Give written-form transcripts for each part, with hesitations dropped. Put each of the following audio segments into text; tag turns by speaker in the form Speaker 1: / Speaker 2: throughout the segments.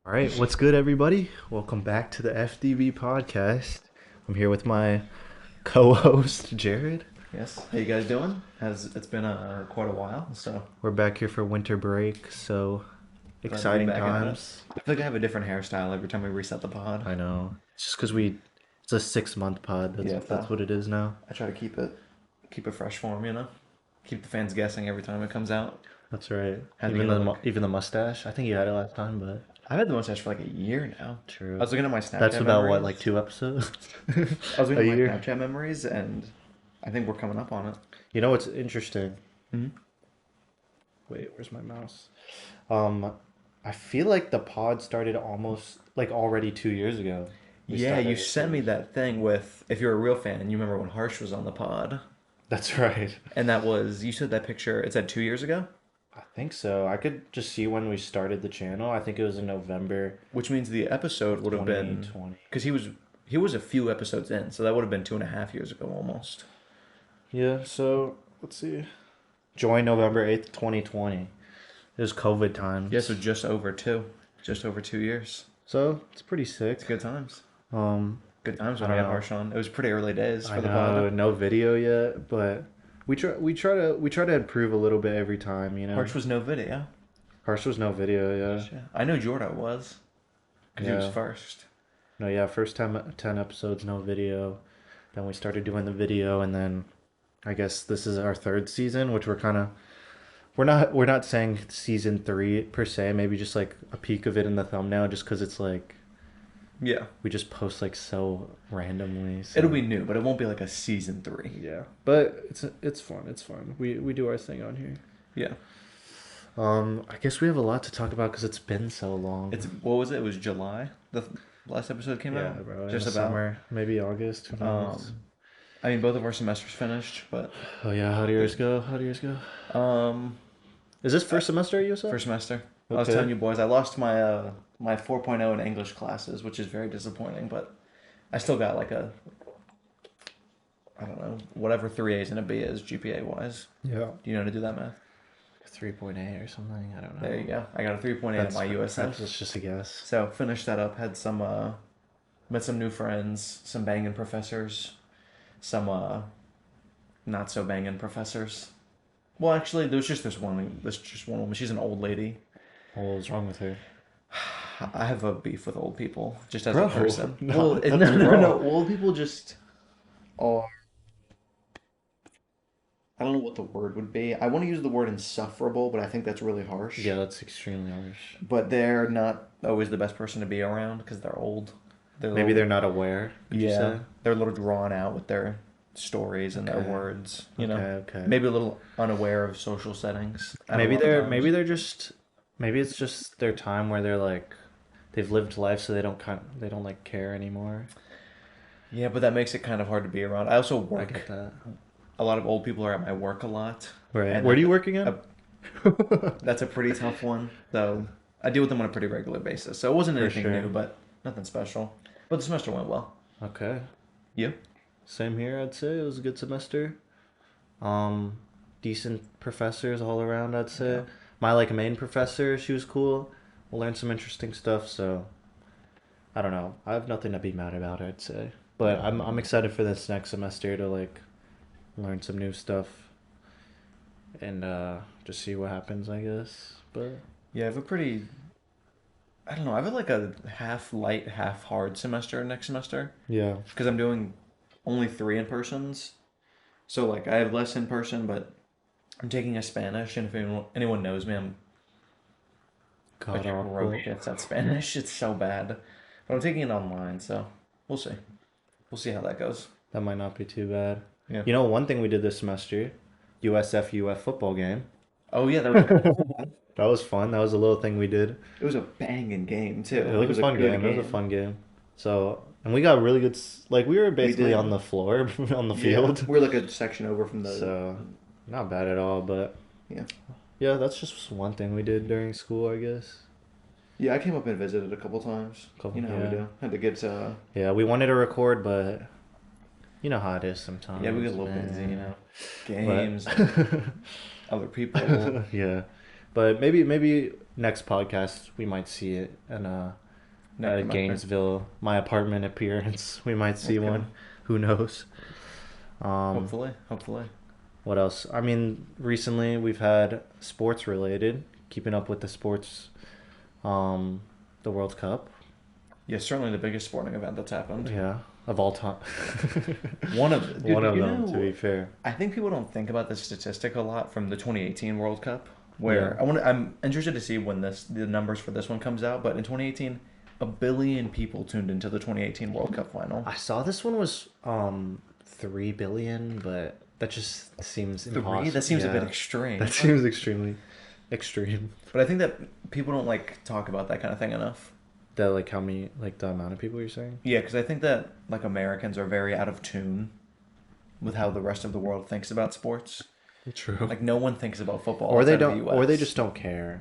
Speaker 1: All right, what's good, everybody? Welcome back to the FDV podcast. I'm here with my co-host Jared.
Speaker 2: Yes. How you guys doing? Has it's been quite a while, so
Speaker 1: We're back here for winter break, so
Speaker 2: glad to be
Speaker 1: exciting
Speaker 2: back at it.
Speaker 1: times.
Speaker 2: I feel like I have a different hairstyle every time we reset the pod.
Speaker 1: I know. It's just because it's a 6 month pod. That's
Speaker 2: Yeah,
Speaker 1: that's what it is now.
Speaker 2: I try to keep it fresh for them, keep the fans guessing every time it comes out.
Speaker 1: That's right.
Speaker 2: Had to
Speaker 1: Even
Speaker 2: get a
Speaker 1: the
Speaker 2: look.
Speaker 1: even the mustache. I think you had it last time, but
Speaker 2: I've had the mustache for like a year now.
Speaker 1: true.
Speaker 2: I was looking at my Snapchat
Speaker 1: That's about what,
Speaker 2: memories.
Speaker 1: like 2 episodes?
Speaker 2: I was
Speaker 1: A
Speaker 2: looking at
Speaker 1: year.
Speaker 2: my Snapchat memories, and I think we're coming up on it.
Speaker 1: You know what's interesting?
Speaker 2: Mhm.
Speaker 1: Wait, where's my mouse? I feel like the pod started almost like already 2 years ago. We
Speaker 2: Yeah,
Speaker 1: started
Speaker 2: you
Speaker 1: it.
Speaker 2: sent me that thing with if you're a real fan, you remember when Harsh was on the pod,
Speaker 1: That's right.
Speaker 2: and that was you said that picture. It said 2 years ago,
Speaker 1: I think so. I could just see when we started the channel. I think it was in November
Speaker 2: which means the episode would have been
Speaker 1: 2020.
Speaker 2: because he was a few episodes in, so that would have been 2.5 years ago almost.
Speaker 1: Yeah, so let's see. Joined November 8th, 2020. It was COVID times.
Speaker 2: Yeah, so just over 2 years.
Speaker 1: So it's pretty sick.
Speaker 2: It's good times.
Speaker 1: Um,
Speaker 2: Good times
Speaker 1: I
Speaker 2: when we
Speaker 1: don't
Speaker 2: had
Speaker 1: know.
Speaker 2: Harsh on. It was pretty early days
Speaker 1: I
Speaker 2: for the
Speaker 1: know,
Speaker 2: pod.
Speaker 1: no video yet, but we try to improve a little bit every time, you know.
Speaker 2: Harsh was no video.
Speaker 1: Harsh was no video, yeah.
Speaker 2: Yeah. I know Jordan was because he was
Speaker 1: Yeah.
Speaker 2: first.
Speaker 1: No, yeah, first time 10 episodes, no video. Then we started doing the video, and then I guess this is our third season, which we're not saying season 3 per se, maybe just like a peek of it in the thumbnail, just because it's like
Speaker 2: Yeah.
Speaker 1: we just post like so randomly. So.
Speaker 2: It'll be new, but it won't be like a season 3.
Speaker 1: Yeah, but it's fun. It's fun. We do our thing on here.
Speaker 2: Yeah.
Speaker 1: I guess we have a lot to talk about because it's been so long.
Speaker 2: It's what was it? It was July. Last episode came
Speaker 1: yeah,
Speaker 2: out.
Speaker 1: bro.
Speaker 2: Just
Speaker 1: in the
Speaker 2: about.
Speaker 1: summer, maybe August. Who knows?
Speaker 2: I mean, both of our semesters finished, but
Speaker 1: Oh yeah, how do yours go? How do yours go?
Speaker 2: um,
Speaker 1: Is this first semester at USF?
Speaker 2: first semester. I was
Speaker 1: Okay.
Speaker 2: telling you boys, I lost my 4.0 in English classes, which is very disappointing, but I still got like I don't know, whatever 3 A's and a B is GPA wise.
Speaker 1: Yeah.
Speaker 2: Do you know how to do that math?
Speaker 1: 3.8 or something. I don't know.
Speaker 2: There you go. I got a 3.8 at my USF.
Speaker 1: That's just a guess.
Speaker 2: So finished that up, had some met some new friends, some banging professors, some not so banging professors. Well, actually, there's just this one. There's just one woman. She's an old lady.
Speaker 1: What was wrong with her?
Speaker 2: I have a beef with old people, just as
Speaker 1: Bro,
Speaker 2: a person.
Speaker 1: no,
Speaker 2: Well,
Speaker 1: that's
Speaker 2: no.
Speaker 1: wrong.
Speaker 2: Old people just are. I don't know what the word would be. I want to use the word insufferable, but I think that's really harsh.
Speaker 1: Yeah, that's extremely harsh.
Speaker 2: But they're not always the best person to be around because they're old.
Speaker 1: Maybe they're not aware. Would you
Speaker 2: Yeah,
Speaker 1: say?
Speaker 2: they're a little drawn out with their stories and their
Speaker 1: Okay.
Speaker 2: words.
Speaker 1: Okay.
Speaker 2: Maybe a little unaware of social settings. at a
Speaker 1: Maybe
Speaker 2: lot of
Speaker 1: they're
Speaker 2: times.
Speaker 1: maybe they're just maybe it's just their time where they're like they've lived life, so they don't like care anymore.
Speaker 2: Yeah, but that makes it kind of hard to be around. I also
Speaker 1: I
Speaker 2: work.
Speaker 1: get that.
Speaker 2: A lot of old people are at my work a lot.
Speaker 1: Right.
Speaker 2: And
Speaker 1: Where do you
Speaker 2: that-
Speaker 1: work again?
Speaker 2: That's a pretty tough one, though. I deal with them on a pretty regular basis, so it wasn't
Speaker 1: For
Speaker 2: anything
Speaker 1: sure.
Speaker 2: new, but nothing special. But the semester went well.
Speaker 1: Okay.
Speaker 2: You?
Speaker 1: Same here, I'd say. It was a good semester. Decent professors all around, I'd say.
Speaker 2: Yeah.
Speaker 1: My like main professor, she was cool. We'll learn some interesting stuff, so I don't know. I have nothing to be mad about, I'd say. But I'm excited for this next semester to like learn some new stuff and just see what happens, I guess. But
Speaker 2: Yeah, I have a pretty. I don't know. I have like a half light, half hard semester next semester
Speaker 1: yeah.
Speaker 2: because I'm doing only 3 in persons. So like I have less in person, but I'm taking a Spanish, and if anyone knows me, I'm
Speaker 1: God awful.
Speaker 2: atrocious at Spanish. It's so bad, but I'm taking it online, so we'll see. We'll see how that goes.
Speaker 1: That might not be too bad.
Speaker 2: Yeah.
Speaker 1: You know, one thing we did this semester, USF football game.
Speaker 2: Oh yeah, that was,
Speaker 1: That was fun. That was a little thing we did.
Speaker 2: it was a banging game too.
Speaker 1: It was a fun
Speaker 2: good
Speaker 1: game. It was a fun game. So, and we got really good. Like we were basically
Speaker 2: did.
Speaker 1: on the floor, on the
Speaker 2: Yeah,
Speaker 1: field.
Speaker 2: we're like a section over from the.
Speaker 1: So, not bad at all. But
Speaker 2: Yeah.
Speaker 1: yeah, that's just one thing we did during school, I guess.
Speaker 2: Yeah, I came up and visited a couple times.
Speaker 1: Couple-
Speaker 2: You know how
Speaker 1: yeah.
Speaker 2: we do. Had to get
Speaker 1: Yeah, we wanted to record, but you know how it is sometimes.
Speaker 2: yeah, we get a little
Speaker 1: man.
Speaker 2: busy,
Speaker 1: But-
Speaker 2: games, other people.
Speaker 1: yeah, but maybe next podcast we might see it in
Speaker 2: Next semester.
Speaker 1: Gainesville, my apartment appearance. We might see
Speaker 2: Okay.
Speaker 1: one. Who knows? Um,
Speaker 2: Hopefully, hopefully.
Speaker 1: what else? I mean, recently we've had sports related, keeping up with the sports, um, the World Cup.
Speaker 2: Yeah, certainly the biggest sporting event that's happened.
Speaker 1: Yeah, of all time.
Speaker 2: One of the,
Speaker 1: One
Speaker 2: dude,
Speaker 1: of
Speaker 2: you
Speaker 1: them, to
Speaker 2: know,
Speaker 1: be fair.
Speaker 2: I think people don't think about this statistic a lot from the 2018 World Cup,
Speaker 1: Yeah.
Speaker 2: where I'm interested to see when the numbers for this one comes out, but in 2018, a billion people tuned into the 2018 World Cup final.
Speaker 1: I saw this one was 3 billion, but that just seems
Speaker 2: Three?
Speaker 1: impossible.
Speaker 2: That seems a bit
Speaker 1: Yeah,
Speaker 2: extreme.
Speaker 1: that seems extremely extreme.
Speaker 2: But I think that people don't like talk about that kind of thing enough.
Speaker 1: That like how many like the amount of people you're saying?
Speaker 2: Yeah, because I think that like Americans are very out of tune with how the rest of the world thinks about sports.
Speaker 1: True.
Speaker 2: Like no one thinks about football
Speaker 1: Or they
Speaker 2: outside of the
Speaker 1: don't,
Speaker 2: U.S.
Speaker 1: or they just don't care,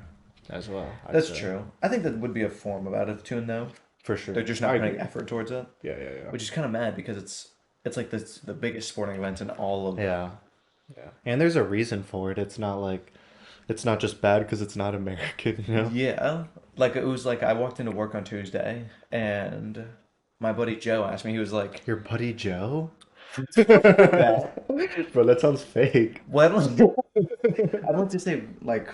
Speaker 1: as well. I'd
Speaker 2: That's
Speaker 1: say.
Speaker 2: true. I think that would be a form of out of tune though.
Speaker 1: For sure.
Speaker 2: They're just
Speaker 1: I
Speaker 2: not
Speaker 1: agree.
Speaker 2: putting effort towards it,
Speaker 1: Yeah, yeah, yeah.
Speaker 2: which is kind of mad because it's like the biggest sporting event in all of.
Speaker 1: Yeah, yeah. And there's a reason for it. It's not like, it's not just bad because it's not American, you know?
Speaker 2: Yeah, like it was like I walked into work on Tuesday and my buddy Joe asked me. He was like,
Speaker 1: Your buddy Joe?
Speaker 2: "That."
Speaker 1: Bro, that sounds fake.
Speaker 2: Well, I don't like to say like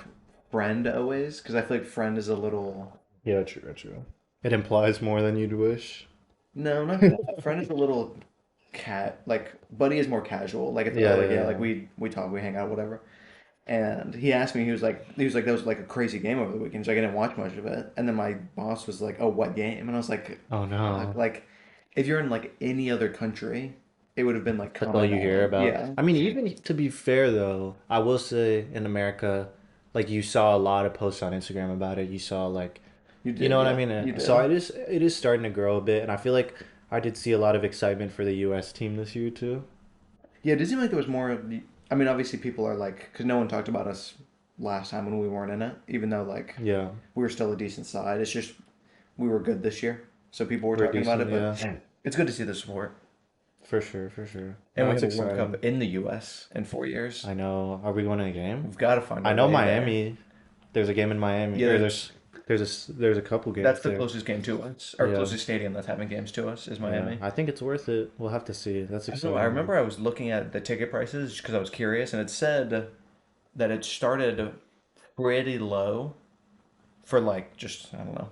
Speaker 2: friend always because I feel like friend is a little.
Speaker 1: Yeah, true, true. It implies more than you'd wish.
Speaker 2: No, not that. Friend is a little cat. Like buddy is more casual. Like it's
Speaker 1: Yeah,
Speaker 2: like
Speaker 1: yeah,
Speaker 2: yeah, like
Speaker 1: yeah.
Speaker 2: we talk, we hang out, whatever. And he asked me, he was like that was like a crazy game over the weekend. So I didn't watch much of it. And then my boss was like, "Oh, what game?" And I was like,
Speaker 1: Oh
Speaker 2: "Fuck!"
Speaker 1: no.
Speaker 2: Like if you're in like any other country, it would have been like
Speaker 1: That's all
Speaker 2: common
Speaker 1: you hear
Speaker 2: knowledge.
Speaker 1: about.
Speaker 2: Yeah,
Speaker 1: I mean, even to be fair though, I will say in America, like you saw a lot of posts on Instagram about it. You saw like,
Speaker 2: you
Speaker 1: you know
Speaker 2: did.
Speaker 1: what I
Speaker 2: Yeah,
Speaker 1: mean?
Speaker 2: you
Speaker 1: So
Speaker 2: did.
Speaker 1: it is starting to grow a bit, and I feel like I did see a lot of excitement for the U.S. team this year too.
Speaker 2: Yeah, it did seem like there was more. I mean, obviously people are like, because no one talked about us last time when we weren't in it, even though like
Speaker 1: Yeah,
Speaker 2: we were still a decent side. It's just we were good this year, so people were
Speaker 1: we're
Speaker 2: talking about
Speaker 1: decent.
Speaker 2: it.
Speaker 1: Yeah,
Speaker 2: But it's good to see the support.
Speaker 1: for sure, for sure.
Speaker 2: And
Speaker 1: No,
Speaker 2: we
Speaker 1: it's
Speaker 2: have a World
Speaker 1: exciting.
Speaker 2: Cup in the U.S. in 4 years.
Speaker 1: I know. Are we going to a game?
Speaker 2: We've got to find
Speaker 1: I
Speaker 2: our
Speaker 1: know
Speaker 2: way there.
Speaker 1: Miami. There's a game in Miami.
Speaker 2: Yeah,
Speaker 1: Or there's a couple games
Speaker 2: that's the
Speaker 1: there.
Speaker 2: closest game to us, or
Speaker 1: Yeah.
Speaker 2: closest stadium that's having games to us is
Speaker 1: Yeah,
Speaker 2: Miami.
Speaker 1: I think it's worth it. We'll have to see. That's
Speaker 2: I don't know.
Speaker 1: exciting.
Speaker 2: I remember I was looking at the ticket prices because I was curious, and it said that it started pretty low for like just I don't know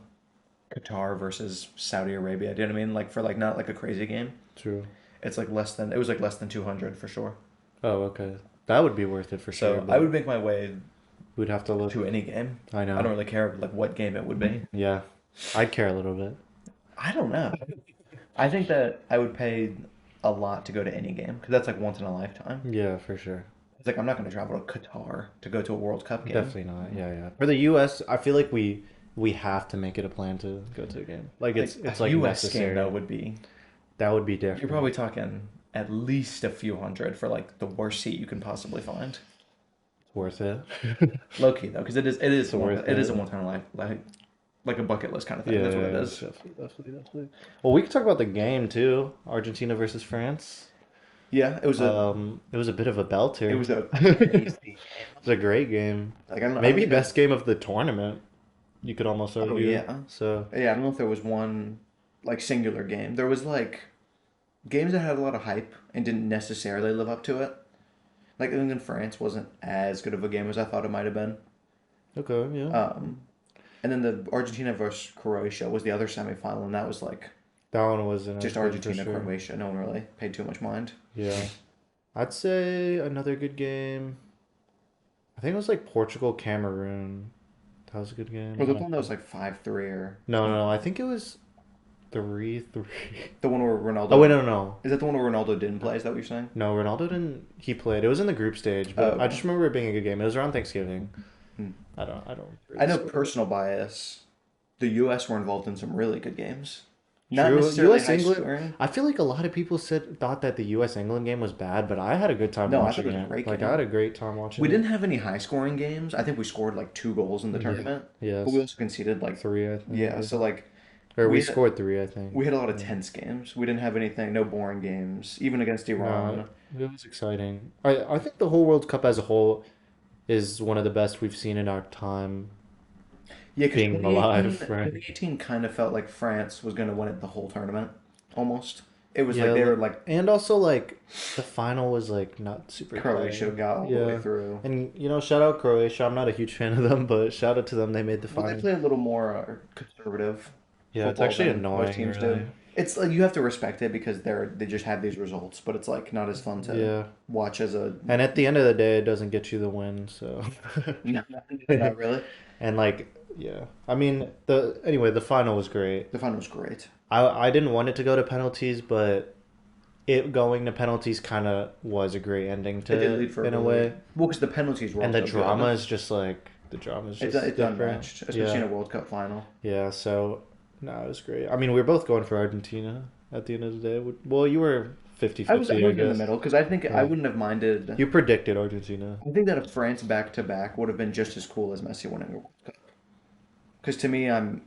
Speaker 2: Qatar versus Saudi Arabia. Do you know what I mean? Like for like not like a crazy game.
Speaker 1: True.
Speaker 2: It's like less than it was like less than 200 for sure.
Speaker 1: Oh, okay. That would be worth it for sure,
Speaker 2: So I
Speaker 1: but
Speaker 2: would make my way
Speaker 1: we'd have to look.
Speaker 2: to any game.
Speaker 1: I
Speaker 2: I don't
Speaker 1: know.
Speaker 2: really care like what game it would be.
Speaker 1: Yeah. I'd care a little bit.
Speaker 2: I don't know. I think that I would pay a lot to go to any game because that's like once in a lifetime.
Speaker 1: Yeah, for sure.
Speaker 2: It's like I'm not going to travel to Qatar to go to a World Cup game.
Speaker 1: Definitely not. Yeah, yeah. For the US, I feel like we have to make it a plan to go to a game. Like
Speaker 2: Like
Speaker 1: it's
Speaker 2: a
Speaker 1: like
Speaker 2: U.S. game
Speaker 1: necessary.
Speaker 2: though would be
Speaker 1: That would be
Speaker 2: you're
Speaker 1: different.
Speaker 2: probably talking at least a few hundred for like the worst seat you can possibly find.
Speaker 1: It's worth it.
Speaker 2: Low key though, because
Speaker 1: It's worth
Speaker 2: it is a
Speaker 1: it.
Speaker 2: one time life like a bucket list kind of thing.
Speaker 1: Yeah,
Speaker 2: That's what
Speaker 1: yeah,
Speaker 2: it
Speaker 1: yeah,
Speaker 2: is.
Speaker 1: definitely. Well, we could talk about the game too. Argentina versus France.
Speaker 2: Yeah,
Speaker 1: It was a bit of a belter.
Speaker 2: it was a
Speaker 1: It was a great game.
Speaker 2: like I don't know.
Speaker 1: Maybe best game of the tournament. You could almost
Speaker 2: Oh
Speaker 1: argue.
Speaker 2: yeah.
Speaker 1: So
Speaker 2: Yeah, I don't know if there was one like singular game. There was like games that had a lot of hype and didn't necessarily live up to it. Like England France wasn't as good of a game as I thought it might have been.
Speaker 1: okay, yeah.
Speaker 2: And then the Argentina versus Croatia was the other semifinal, and that was like
Speaker 1: That one wasn't as
Speaker 2: just
Speaker 1: good for
Speaker 2: Argentina
Speaker 1: sure.
Speaker 2: Croatia. No one really paid too much mind.
Speaker 1: Yeah. I'd say another good game. I think it was like Portugal Cameroon. That was a good game.
Speaker 2: Was the one that was like 5-3 or
Speaker 1: No. I think it was 3-3.
Speaker 2: the one where Ronaldo?
Speaker 1: Oh wait, no.
Speaker 2: Is that the one where Ronaldo didn't play? Is that what you're saying?
Speaker 1: No, Ronaldo didn't. He played. It was in the group stage, but
Speaker 2: Oh,
Speaker 1: I
Speaker 2: okay.
Speaker 1: just remember it being a good game. It was around Thanksgiving.
Speaker 2: Hmm.
Speaker 1: I don't.
Speaker 2: I know
Speaker 1: really-
Speaker 2: personal bias. The U.S. were involved in some really good games. Not
Speaker 1: True.
Speaker 2: necessarily
Speaker 1: U.S.
Speaker 2: high
Speaker 1: England.
Speaker 2: scoring.
Speaker 1: I feel like a lot of people thought that the U.S. England game was bad, but I had a good time
Speaker 2: No, I
Speaker 1: watching
Speaker 2: thought it was a
Speaker 1: it.
Speaker 2: great
Speaker 1: Like
Speaker 2: game.
Speaker 1: I had a great time watching
Speaker 2: We
Speaker 1: it.
Speaker 2: didn't have any high scoring games. I think we scored like 2 goals in the
Speaker 1: Yeah.
Speaker 2: tournament.
Speaker 1: Yes.
Speaker 2: But we also conceded like
Speaker 1: Three, I think.
Speaker 2: yeah. So like
Speaker 1: Or we
Speaker 2: we
Speaker 1: scored three, I think.
Speaker 2: we had a lot of
Speaker 1: Yeah.
Speaker 2: tense games. We didn't have anything. No boring games. Even against Iran.
Speaker 1: No, it was exciting. I think the whole World Cup as a whole is one of the best we've seen in our time.
Speaker 2: Yeah, because
Speaker 1: being alive, right?
Speaker 2: 2018 kind of felt like France was going to win it the whole tournament, almost. It was like
Speaker 1: Yeah,
Speaker 2: they were like
Speaker 1: and also like the final was like not super
Speaker 2: Croatia
Speaker 1: exciting.
Speaker 2: got all the way
Speaker 1: Yeah,
Speaker 2: through.
Speaker 1: and shout out Croatia. I'm not a huge fan of them, but shout out to them. They made the
Speaker 2: Well, they
Speaker 1: final.
Speaker 2: play a little more conservative
Speaker 1: Yeah, it's
Speaker 2: football
Speaker 1: actually
Speaker 2: than most
Speaker 1: annoying,
Speaker 2: teams do.
Speaker 1: really.
Speaker 2: It's like you have to respect it because they just have these results, but it's like not as fun to
Speaker 1: Yeah,
Speaker 2: watch as a
Speaker 1: and at the end of the day, it doesn't get you the win. So,
Speaker 2: no, not really.
Speaker 1: and like, yeah, I mean, the final was great.
Speaker 2: The final was great.
Speaker 1: I didn't want it to go to penalties, but it going to penalties kind of was a great ending
Speaker 2: It did
Speaker 1: to
Speaker 2: lead for a
Speaker 1: in a
Speaker 2: really
Speaker 1: way.
Speaker 2: well because the penalties were
Speaker 1: And the
Speaker 2: also
Speaker 1: drama
Speaker 2: good.
Speaker 1: is just like the drama is just
Speaker 2: It's
Speaker 1: different.
Speaker 2: unmatched, especially in
Speaker 1: Yeah,
Speaker 2: a World Cup final.
Speaker 1: yeah. So no, it was great. I mean, we were both going for Argentina at the end of the day. Well, you were
Speaker 2: I
Speaker 1: 50-50, I
Speaker 2: was in the
Speaker 1: guess.
Speaker 2: middle because I think I
Speaker 1: Yeah.
Speaker 2: wouldn't have minded.
Speaker 1: You predicted Argentina.
Speaker 2: I think that a France back to back would have been just as cool as Messi winning the World Cup. Because to me, I'm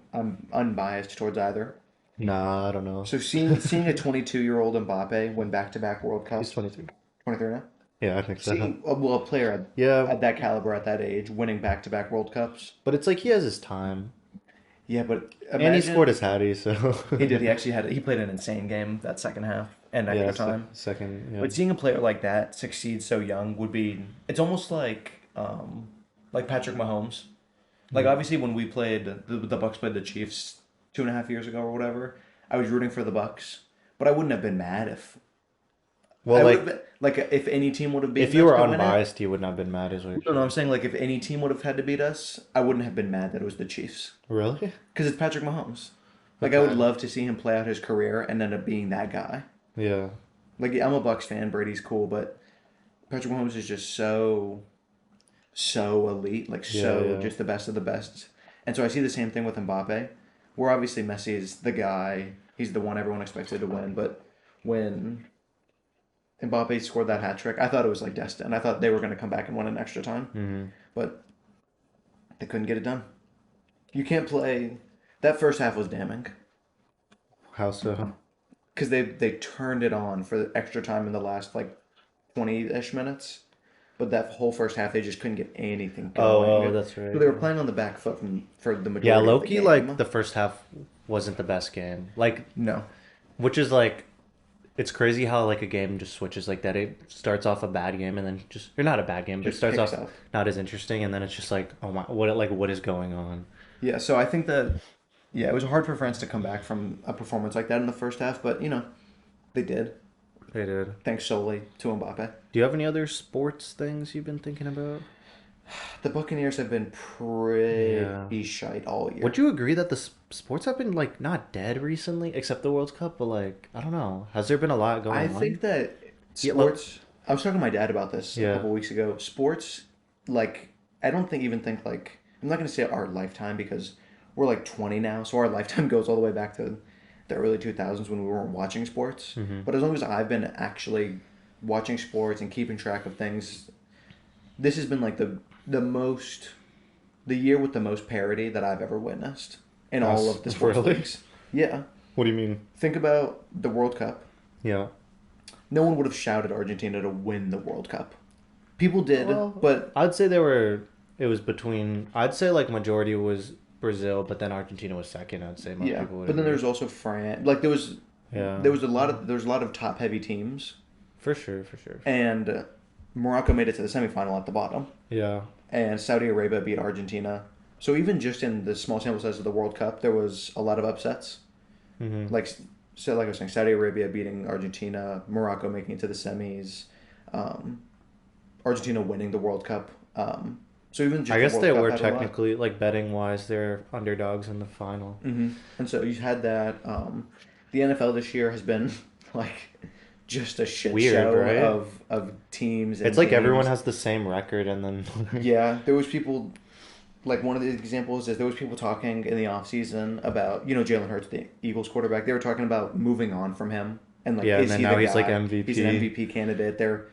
Speaker 2: unbiased towards either.
Speaker 1: Nah, I don't know.
Speaker 2: So seeing a 22-year-old Mbappe win back to back World
Speaker 1: He's
Speaker 2: Cups,
Speaker 1: 23.
Speaker 2: 23 now.
Speaker 1: Yeah, I think so.
Speaker 2: Seeing well a player
Speaker 1: Yeah,
Speaker 2: at that caliber at that age winning back to back World Cups.
Speaker 1: but it's like he has his time.
Speaker 2: Yeah, but
Speaker 1: And he scored
Speaker 2: imagine
Speaker 1: his hattie, so
Speaker 2: he did. He actually had. He played an insane game that second half and
Speaker 1: yeah,
Speaker 2: extra time.
Speaker 1: second, yeah.
Speaker 2: But seeing a player like that succeed so young would be. It's almost like Patrick Mahomes. Like
Speaker 1: Mm.
Speaker 2: obviously when we played the Bucks played the Chiefs 2.5 years ago or whatever, I was rooting for the Bucks, but I wouldn't have been mad if
Speaker 1: Well,
Speaker 2: I would
Speaker 1: like
Speaker 2: have been like if any team would have
Speaker 1: if
Speaker 2: beaten
Speaker 1: you
Speaker 2: us
Speaker 1: were
Speaker 2: to win it.
Speaker 1: unbiased, you would not have been mad as well.
Speaker 2: No, no, I'm saying like if any team would have had to beat us, I wouldn't have been mad that it was the Chiefs
Speaker 1: Really?
Speaker 2: because it's Patrick Mahomes. Like I would love to see him play out his career and end up being that guy.
Speaker 1: Yeah.
Speaker 2: Like I'm a Bucks fan, Brady's cool, but Patrick Mahomes is just so elite, like
Speaker 1: Yeah,
Speaker 2: so
Speaker 1: yeah.
Speaker 2: just the best of the best. And so I see the same thing with Mbappe, where obviously Messi is the guy, he's the one everyone expected to win, but when Mbappe scored that hat trick, I thought it was like destined. I thought they were going to come back and win in extra time,
Speaker 1: Hmm.
Speaker 2: but they couldn't get it done. You can't play. That first half was damning
Speaker 1: How so?
Speaker 2: because they turned it on for the extra time in the last like 20-ish minutes. But that whole first half, they just couldn't get anything
Speaker 1: Oh,
Speaker 2: going.
Speaker 1: that's right.
Speaker 2: So they were playing on the back foot for the
Speaker 1: Yeah,
Speaker 2: majority of the
Speaker 1: Loki,
Speaker 2: game.
Speaker 1: like the first half wasn't the best game. Like,
Speaker 2: No.
Speaker 1: which is like, it's crazy how like a game just switches like that. It starts off a bad game and then just, or not a bad game, but it
Speaker 2: Just
Speaker 1: starts
Speaker 2: picks
Speaker 1: off
Speaker 2: up.
Speaker 1: not as interesting, and then it's just like, oh my, what is going on?
Speaker 2: Yeah, so I think that, yeah, it was hard for France to come back from a performance like that in the first half, but, they did,
Speaker 1: They did.
Speaker 2: thanks solely to Mbappe.
Speaker 1: Do you have any other sports things you've been thinking about?
Speaker 2: The Buccaneers have been pretty
Speaker 1: Yeah.
Speaker 2: shite all year.
Speaker 1: Would you agree that the sports have been like not dead recently, except the World Cup, but like I don't know, has there been a lot going
Speaker 2: I
Speaker 1: on?
Speaker 2: think that
Speaker 1: Yeah,
Speaker 2: sports. I was talking to my dad about this a
Speaker 1: Yeah.
Speaker 2: couple weeks ago. Sports, like, I don't even think like I'm not gonna say our lifetime because we're like 20 now, so our lifetime goes all the way back to the early 2000s when we weren't watching sports.
Speaker 1: Mhm.
Speaker 2: But as long as I've been actually watching sports and keeping track of things, this has been like the year with the most parity that I've ever witnessed in all of the sports
Speaker 1: Really?
Speaker 2: leagues. Yeah,
Speaker 1: What do you mean?
Speaker 2: think about the World Cup.
Speaker 1: Yeah.
Speaker 2: No one would have shouted Argentina to win the World Cup. People did,
Speaker 1: Well,
Speaker 2: but
Speaker 1: I'd say it was between, I'd say like majority was Brazil, but then Argentina was second. I'd say most
Speaker 2: yeah.
Speaker 1: people would
Speaker 2: But then
Speaker 1: agree.
Speaker 2: there's also France. Like
Speaker 1: Yeah.
Speaker 2: there was a lot of top heavy teams,
Speaker 1: For sure, for sure.
Speaker 2: and Morocco made it to the semifinal at the bottom,
Speaker 1: Yeah.
Speaker 2: and Saudi Arabia beat Argentina. So even just in the small sample size of the World Cup, there was a lot of upsets.
Speaker 1: Hmm.
Speaker 2: Like like I was saying, Saudi Arabia beating Argentina, Morocco making it to the semis, Argentina winning the World Cup. So even just
Speaker 1: I
Speaker 2: the
Speaker 1: guess
Speaker 2: World
Speaker 1: they
Speaker 2: Cup
Speaker 1: were
Speaker 2: had a lot.
Speaker 1: technically like betting wise, they're underdogs in the final.
Speaker 2: And so you had that. The NFL this year has been like just a shit
Speaker 1: Weird,
Speaker 2: show
Speaker 1: right?
Speaker 2: of teams. And
Speaker 1: It's like everyone
Speaker 2: games.
Speaker 1: has the same record, and then
Speaker 2: Yeah, there was people. Like one of the examples is there was people talking in the offseason about Jalen Hurts, the Eagles quarterback. They were talking about moving on from him and like
Speaker 1: Yeah, and
Speaker 2: is
Speaker 1: then
Speaker 2: he
Speaker 1: now
Speaker 2: the
Speaker 1: he's, like,
Speaker 2: guy?
Speaker 1: MVP.
Speaker 2: He's an MVP candidate. They're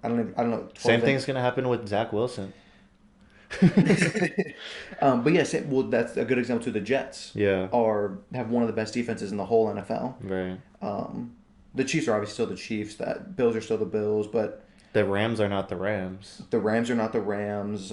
Speaker 2: I don't know.
Speaker 1: same
Speaker 2: 12
Speaker 1: thing's gonna happen with Zach Wilson.
Speaker 2: But yes, well, that's a good example too. The Jets
Speaker 1: Yeah.
Speaker 2: have one of the best defenses in the whole NFL.
Speaker 1: Right.
Speaker 2: The Chiefs are obviously still the Chiefs. That Bills are still the Bills, but
Speaker 1: The Rams are not the Rams.
Speaker 2: the Rams are not the Rams.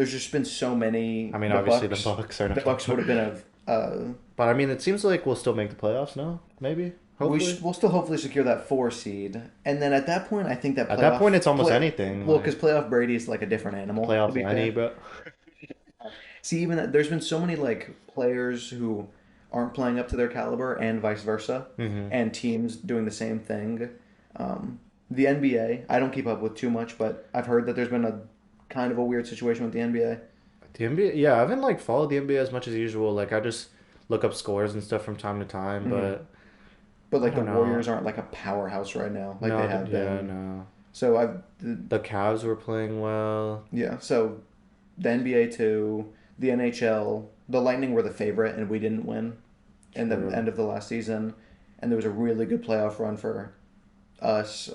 Speaker 2: there's just been so many.
Speaker 1: I mean,
Speaker 2: The
Speaker 1: obviously
Speaker 2: Bucks,
Speaker 1: the Bucks are
Speaker 2: the
Speaker 1: not.
Speaker 2: Bucks would have been
Speaker 1: But I mean, it seems like we'll still make the playoffs. No, maybe, hopefully.
Speaker 2: we'll still hopefully secure that 4 seed, and then at that point, I think that
Speaker 1: At that point, it's almost anything.
Speaker 2: Well,
Speaker 1: Like,
Speaker 2: because playoff Brady is like a different animal. To
Speaker 1: playoff
Speaker 2: be
Speaker 1: Lenny,
Speaker 2: fair.
Speaker 1: bro.
Speaker 2: See, even that, there's been so many like players who aren't playing up to their caliber, and vice versa, and teams doing the same thing. The NBA, I don't keep up with too much, but I've heard that there's been a kind of a weird situation with the NBA.
Speaker 1: The NBA, yeah, I haven't like followed the NBA as much as usual. Like, I just look up scores and stuff from time to time, but
Speaker 2: But like
Speaker 1: I
Speaker 2: the
Speaker 1: don't know.
Speaker 2: Warriors aren't like a powerhouse right now, like
Speaker 1: no,
Speaker 2: they have
Speaker 1: yeah,
Speaker 2: been.
Speaker 1: no.
Speaker 2: So I've
Speaker 1: The Cavs were playing well.
Speaker 2: yeah. So the NBA too, the NHL, the Lightning were the favorite, and we didn't win in the
Speaker 1: True.
Speaker 2: end of the last season, and there was a really good playoff run for us.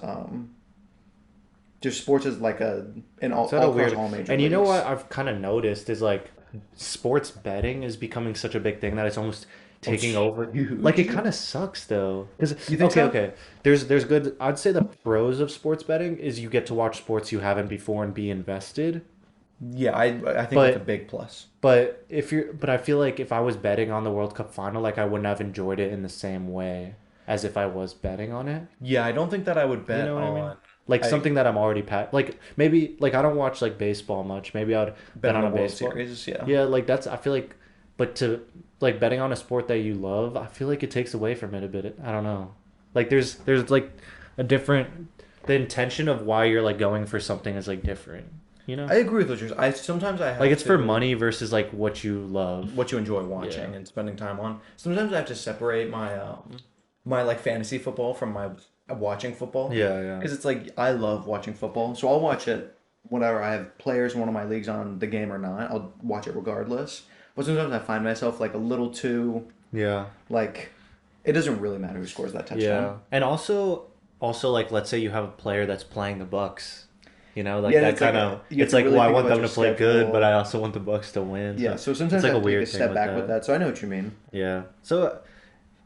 Speaker 2: Just sports is like
Speaker 1: It's at a
Speaker 2: all across
Speaker 1: weird,
Speaker 2: all major
Speaker 1: and you know
Speaker 2: leagues.
Speaker 1: what I've kind of noticed is like sports betting is becoming such a big thing that it's almost taking over.
Speaker 2: huge.
Speaker 1: Like, it kind of sucks though, because
Speaker 2: You think
Speaker 1: okay,
Speaker 2: so?
Speaker 1: okay, there's good. I'd say the pros of sports betting is you get to watch sports you haven't before and be invested.
Speaker 2: Yeah, I think
Speaker 1: But-
Speaker 2: that's a big plus.
Speaker 1: But I feel like if I was betting on the World Cup final, like I wouldn't have enjoyed it in the same way as if I was betting on it.
Speaker 2: Yeah, I don't think that I would
Speaker 1: You
Speaker 2: bet
Speaker 1: know what I mean?
Speaker 2: on
Speaker 1: Like
Speaker 2: I-
Speaker 1: something that I'm already like maybe like I don't watch like baseball much. Maybe I'd bet on a
Speaker 2: World
Speaker 1: baseball.
Speaker 2: Series. Yeah.
Speaker 1: Yeah, like that's I feel like, but to like betting on a sport that you love, I feel like it takes away from it a bit. I don't know. Like there's like a different the intention of why you're like going for something is like different. You know?
Speaker 2: I agree with those. I sometimes I have
Speaker 1: Like it's for
Speaker 2: to-
Speaker 1: money versus like what you love.
Speaker 2: what you enjoy watching
Speaker 1: Yeah.
Speaker 2: and spending time on. Sometimes I have to separate my like fantasy football from my watching football.
Speaker 1: Yeah, yeah.
Speaker 2: Because it's like I love watching football, so I'll watch it whenever I have players in one of my leagues on the game or not. I'll watch it regardless. But sometimes I find myself like a little too
Speaker 1: Yeah.
Speaker 2: like it doesn't really matter who scores that touchdown.
Speaker 1: Yeah. And also like let's say you have a player that's playing the Bucks. You know, like
Speaker 2: Yeah,
Speaker 1: that
Speaker 2: it's like
Speaker 1: kind
Speaker 2: a-
Speaker 1: of
Speaker 2: you have
Speaker 1: it's
Speaker 2: to
Speaker 1: like
Speaker 2: really
Speaker 1: well, I
Speaker 2: think
Speaker 1: want
Speaker 2: about
Speaker 1: them to
Speaker 2: your
Speaker 1: play good,
Speaker 2: schedule.
Speaker 1: but I also want the Bucks to win.
Speaker 2: Yeah, so sometimes
Speaker 1: it's like
Speaker 2: I
Speaker 1: a
Speaker 2: have to take
Speaker 1: weird
Speaker 2: a
Speaker 1: thing
Speaker 2: step
Speaker 1: with
Speaker 2: back
Speaker 1: that.
Speaker 2: with that. So I know what you mean.
Speaker 1: Yeah. So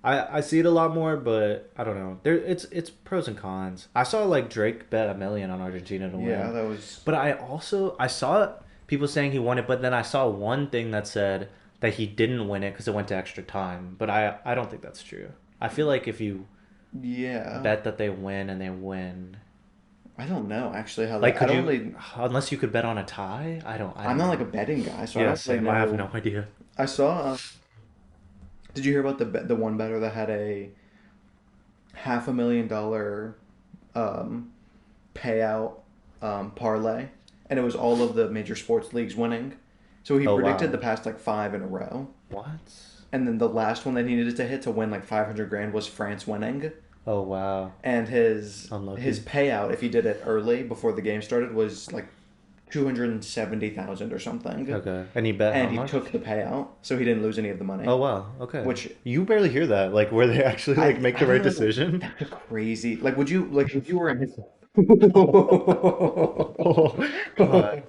Speaker 1: I see it a lot more, but I don't know. It's pros and cons. I saw like Drake bet $1 million on Argentina to win.
Speaker 2: Yeah, that was
Speaker 1: But I saw people saying he won it, but then I saw one thing that said that he didn't win it because it went to extra time. But I don't think that's true. I feel like if you
Speaker 2: yeah.
Speaker 1: bet that they win and they win,
Speaker 2: I don't know actually how
Speaker 1: like
Speaker 2: that, I
Speaker 1: could
Speaker 2: don't
Speaker 1: you
Speaker 2: really.
Speaker 1: unless you could bet on a tie?
Speaker 2: I'm not like a betting guy, so I
Speaker 1: yeah,
Speaker 2: don't really
Speaker 1: same.
Speaker 2: know.
Speaker 1: I have no idea.
Speaker 2: I saw. Did you hear about the one bettor that had a $500,000 payout parlay, and it was all of the major sports leagues winning. So he
Speaker 1: Oh,
Speaker 2: predicted
Speaker 1: wow.
Speaker 2: the past like 5 in a row,
Speaker 1: What?
Speaker 2: and then the last one that he needed to hit to win like 500 grand was France winning,
Speaker 1: Oh wow.
Speaker 2: and his
Speaker 1: Unlucky.
Speaker 2: payout if he did it early before the game started was like 270,000 or something.
Speaker 1: Okay. And he bet
Speaker 2: And
Speaker 1: how
Speaker 2: he
Speaker 1: much?
Speaker 2: took the payout, so he didn't lose any of the money.
Speaker 1: Oh wow. Okay.
Speaker 2: Which-
Speaker 1: you barely hear that, like where they actually
Speaker 2: I-
Speaker 1: like make the
Speaker 2: I
Speaker 1: right
Speaker 2: don't know.
Speaker 1: decision.
Speaker 2: That's crazy. Like, would you like if you were in his
Speaker 1: God.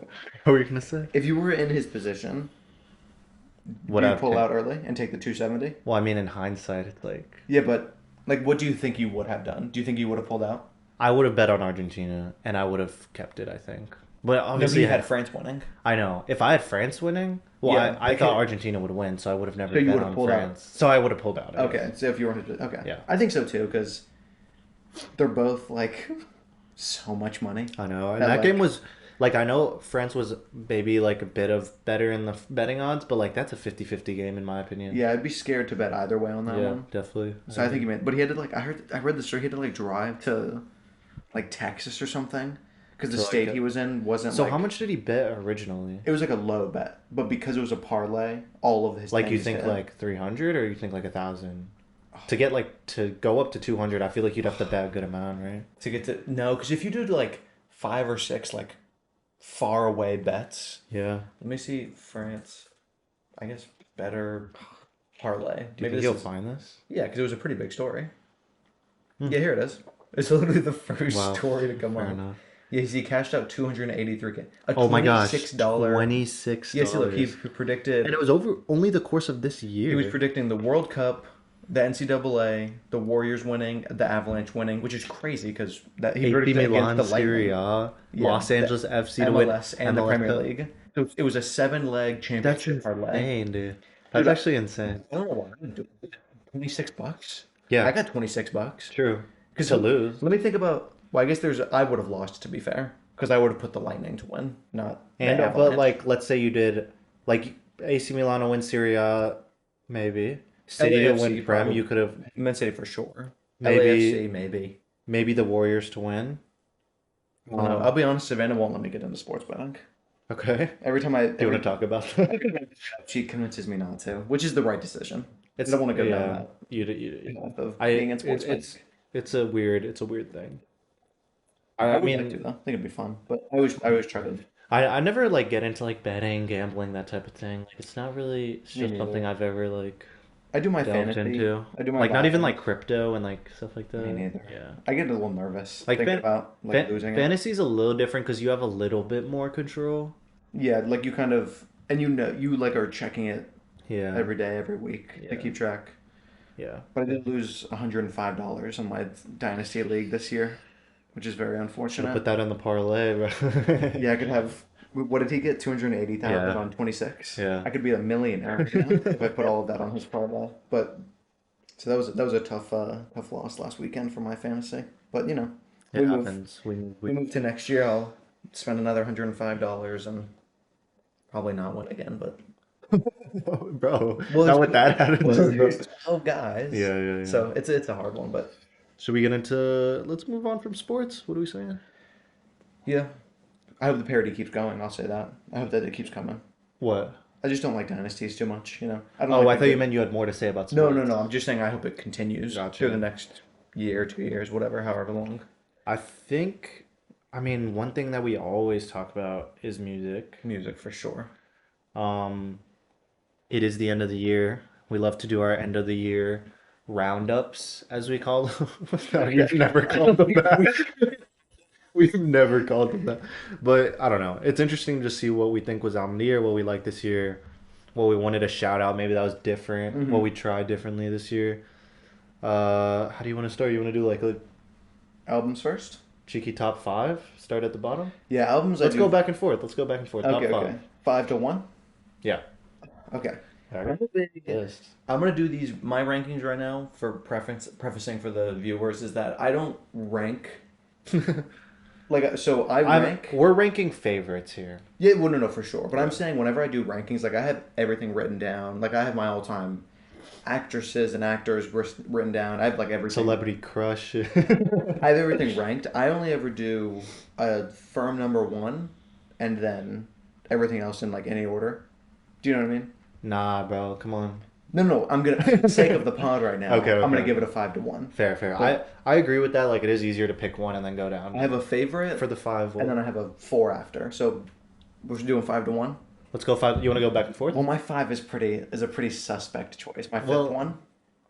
Speaker 1: What were you gonna say?
Speaker 2: if you were in his position,
Speaker 1: What
Speaker 2: do you
Speaker 1: I'd
Speaker 2: pull
Speaker 1: pick?
Speaker 2: out early and take the 270?
Speaker 1: Well, I mean, in hindsight, it's like
Speaker 2: Yeah, but like, what do you think you would have done? Do you think you would have pulled out?
Speaker 1: I would have bet on Argentina and I would have kept it. I think, but
Speaker 2: No,
Speaker 1: obviously,
Speaker 2: he had France winning.
Speaker 1: I know if I had France winning, well,
Speaker 2: Yeah,
Speaker 1: I
Speaker 2: like
Speaker 1: thought
Speaker 2: it-
Speaker 1: Argentina would win, so I would have never
Speaker 2: So you
Speaker 1: bet
Speaker 2: would have
Speaker 1: on
Speaker 2: pulled out.
Speaker 1: France. So I would have pulled out. I
Speaker 2: Okay,
Speaker 1: guess.
Speaker 2: so if you were in his okay,
Speaker 1: Yeah.
Speaker 2: I think so too because they're both like so much money.
Speaker 1: I know, and
Speaker 2: That,
Speaker 1: that
Speaker 2: like-
Speaker 1: game was like I know France was maybe like a bit of better in the betting odds, but like that's a 50-50 game in my opinion.
Speaker 2: Yeah, I'd be scared to bet either way on that
Speaker 1: Yeah,
Speaker 2: one.
Speaker 1: definitely.
Speaker 2: So I think he meant, but he had to like I read the story. He had to like drive to like Texas or something because the
Speaker 1: To, like,
Speaker 2: state
Speaker 1: a-
Speaker 2: he was in wasn't.
Speaker 1: So
Speaker 2: like,
Speaker 1: how much did he bet originally?
Speaker 2: It was like a low bet, but because it was a parlay, all of his
Speaker 1: Like you
Speaker 2: things
Speaker 1: think
Speaker 2: hit.
Speaker 1: like 300 or you think like 1,000? To get like to go up to 200, I feel like you'd have to bet a good amount, right?
Speaker 2: to get to no, because if you do like 5 or 6 like far away bets,
Speaker 1: Yeah.
Speaker 2: let me see France. I guess better parlay.
Speaker 1: Do you
Speaker 2: Maybe
Speaker 1: think
Speaker 2: this
Speaker 1: he'll
Speaker 2: is,
Speaker 1: find this?
Speaker 2: yeah, because it was a pretty big story. Yeah, here it is. It's literally the first
Speaker 1: Wow,
Speaker 2: story to come
Speaker 1: Fair
Speaker 2: up.
Speaker 1: enough.
Speaker 2: Yeah, he cashed out 283K. A
Speaker 1: Oh my gosh.
Speaker 2: $26.
Speaker 1: $26.
Speaker 2: Yes, look, he predicted.
Speaker 1: And it was over only the course of this year.
Speaker 2: He was predicting the World Cup, the NCAA, the Warriors winning, the Avalanche winning, which is crazy because that he
Speaker 1: AC
Speaker 2: predicted against
Speaker 1: Milan,
Speaker 2: the Lightning.
Speaker 1: Serie A,
Speaker 2: Yeah,
Speaker 1: Los
Speaker 2: the
Speaker 1: Angeles FC to win
Speaker 2: MLS and the
Speaker 1: MLS
Speaker 2: Premier
Speaker 1: Cup.
Speaker 2: League. So it was a 7-leg
Speaker 1: That's
Speaker 2: championship parlay.
Speaker 1: insane, dude. That's
Speaker 2: Dude,
Speaker 1: actually insane.
Speaker 2: I don't know why I didn't do it. $26. I
Speaker 1: Yeah,
Speaker 2: got $26.
Speaker 1: true.
Speaker 2: Because
Speaker 1: To lose.
Speaker 2: let me think about. Well, I guess I would have lost to be fair, because I would have put the Lightning to win, not the
Speaker 1: And but
Speaker 2: Avalanche.
Speaker 1: like let's say you did like AC Milan to win Serie A, maybe. City to win
Speaker 2: LAFC
Speaker 1: Prem,
Speaker 2: probably.
Speaker 1: you could have
Speaker 2: Man City for sure.
Speaker 1: maybe
Speaker 2: LAFC maybe.
Speaker 1: maybe the Warriors to win.
Speaker 2: No, I'll be honest. Savannah won't let me get into sports betting.
Speaker 1: Okay.
Speaker 2: Every time
Speaker 1: Do you want to talk about that?
Speaker 2: she convinces me not to, which is the right decision.
Speaker 1: It's
Speaker 2: I don't want to go
Speaker 1: yeah.
Speaker 2: down
Speaker 1: You
Speaker 2: that path of
Speaker 1: I
Speaker 2: being in sports betting.
Speaker 1: it's a weird thing.
Speaker 2: I
Speaker 1: I
Speaker 2: would like
Speaker 1: mean,
Speaker 2: to though. I think it'd be fun, but I always try to.
Speaker 1: I never like get into like betting, gambling, that type of thing. Like it's not really it's
Speaker 2: Me
Speaker 1: just
Speaker 2: neither.
Speaker 1: something I've ever like
Speaker 2: I do my
Speaker 1: delved
Speaker 2: fantasy.
Speaker 1: into.
Speaker 2: I do my
Speaker 1: Like not even
Speaker 2: live.
Speaker 1: like crypto and like stuff like that.
Speaker 2: Me neither.
Speaker 1: Yeah.
Speaker 2: I get a little nervous
Speaker 1: Like
Speaker 2: thinking about like losing it.
Speaker 1: fantasy's a little different because you have a little bit more control.
Speaker 2: Yeah, like you kind of and you like are checking it
Speaker 1: Yeah.
Speaker 2: every day, every week to
Speaker 1: Yeah.
Speaker 2: keep track.
Speaker 1: Yeah.
Speaker 2: But I did lose $105 on my Dynasty League this year, which is very
Speaker 1: Should have
Speaker 2: unfortunate.
Speaker 1: put that on the parlay, bro.
Speaker 2: Yeah, I could have. What did he get? 280,000
Speaker 1: Yeah.
Speaker 2: on 26.
Speaker 1: Yeah.
Speaker 2: I could be a millionaire if I put all of that on his parlay. But so that was a tough loss last weekend for my fantasy. But
Speaker 1: It
Speaker 2: we move
Speaker 1: happens.
Speaker 2: we move to next year. I'll spend another $105 and probably not win again. But
Speaker 1: Bro,
Speaker 2: well,
Speaker 1: not with that attitude, bro.
Speaker 2: 12 guys.
Speaker 1: Yeah.
Speaker 2: So it's a hard one, but
Speaker 1: Should we get into? Let's move on from sports. What are we saying?
Speaker 2: yeah. I hope the parody keeps going. I'll say that. I hope that it keeps coming.
Speaker 1: What?
Speaker 2: I just don't like dynasties too much. I don't.
Speaker 1: Oh,
Speaker 2: like
Speaker 1: I thought you meant you had more to say about
Speaker 2: No,
Speaker 1: sports.
Speaker 2: no, no. I'm just saying I hope it continues
Speaker 1: Gotcha.
Speaker 2: through the next year, 2 years, whatever, however long.
Speaker 1: I think, I mean, one thing that we always talk about is music.
Speaker 2: Music for sure.
Speaker 1: Um, it is the end of the year. We love to do our end of the year roundups, as we call them. We've never called them that. We've never called them that. But I don't know. It's interesting to see what we think was album of the year, what we liked this year, what we wanted to shout out. Maybe that was different, what we tried differently this year. How do you want to start? You want to do like a
Speaker 2: Albums first?
Speaker 1: cheeky top five? Start at the bottom?
Speaker 2: Yeah, albums.
Speaker 1: Let's go back and forth. Let's go back and forth.
Speaker 2: Okay,
Speaker 1: Top
Speaker 2: okay.
Speaker 1: five.
Speaker 2: 5-1.
Speaker 1: Yeah.
Speaker 2: Okay.
Speaker 1: Alright. List.
Speaker 2: I'm gonna do these my rankings right now for prefacing for the viewers is that I don't rank like so I rank.
Speaker 1: We're ranking favorites here.
Speaker 2: Yeah, well, no, for sure. But I'm saying whenever I do rankings, like I have everything written down. Like I have my all-time actresses and actors written down. I have like everything.
Speaker 1: Celebrity crush.
Speaker 2: I have everything ranked. I only ever do a firm number one, and then everything else in like any order. Do you know what I mean?
Speaker 1: Nah, bro. Come on.
Speaker 2: No. I'm gonna for the sake of the pod right now.
Speaker 1: Okay,
Speaker 2: I'm gonna
Speaker 1: okay.
Speaker 2: give it a 5-1.
Speaker 1: Fair.
Speaker 2: But-
Speaker 1: I agree with that. Like it is easier to pick one and then go down.
Speaker 2: I have a favorite
Speaker 1: For the five,
Speaker 2: and then I have a 4 after. So we're doing 5-1.
Speaker 1: let's go five. You want to go back and forth?
Speaker 2: Well, my 5 is a pretty suspect choice. My fifth
Speaker 1: Well-
Speaker 2: one.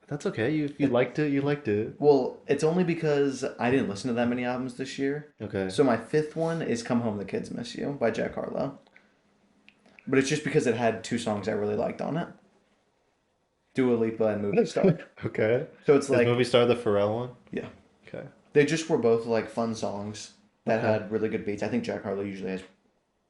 Speaker 1: That's okay. You liked it. You liked it.
Speaker 2: Well, it's only because I didn't listen to that many albums this year.
Speaker 1: Okay.
Speaker 2: So my fifth one is "Come Home, the Kids Miss You" by Jack Harlow. But it's just because it had 2 songs I really liked on it. Dua Lipa and Movie Star.
Speaker 1: Okay.
Speaker 2: So it's
Speaker 1: Is
Speaker 2: like,
Speaker 1: movie star the Pharrell one?
Speaker 2: yeah,
Speaker 1: Okay.
Speaker 2: they just were both like fun songs that
Speaker 1: Okay.
Speaker 2: had really good beats. I think Jack Harlow usually has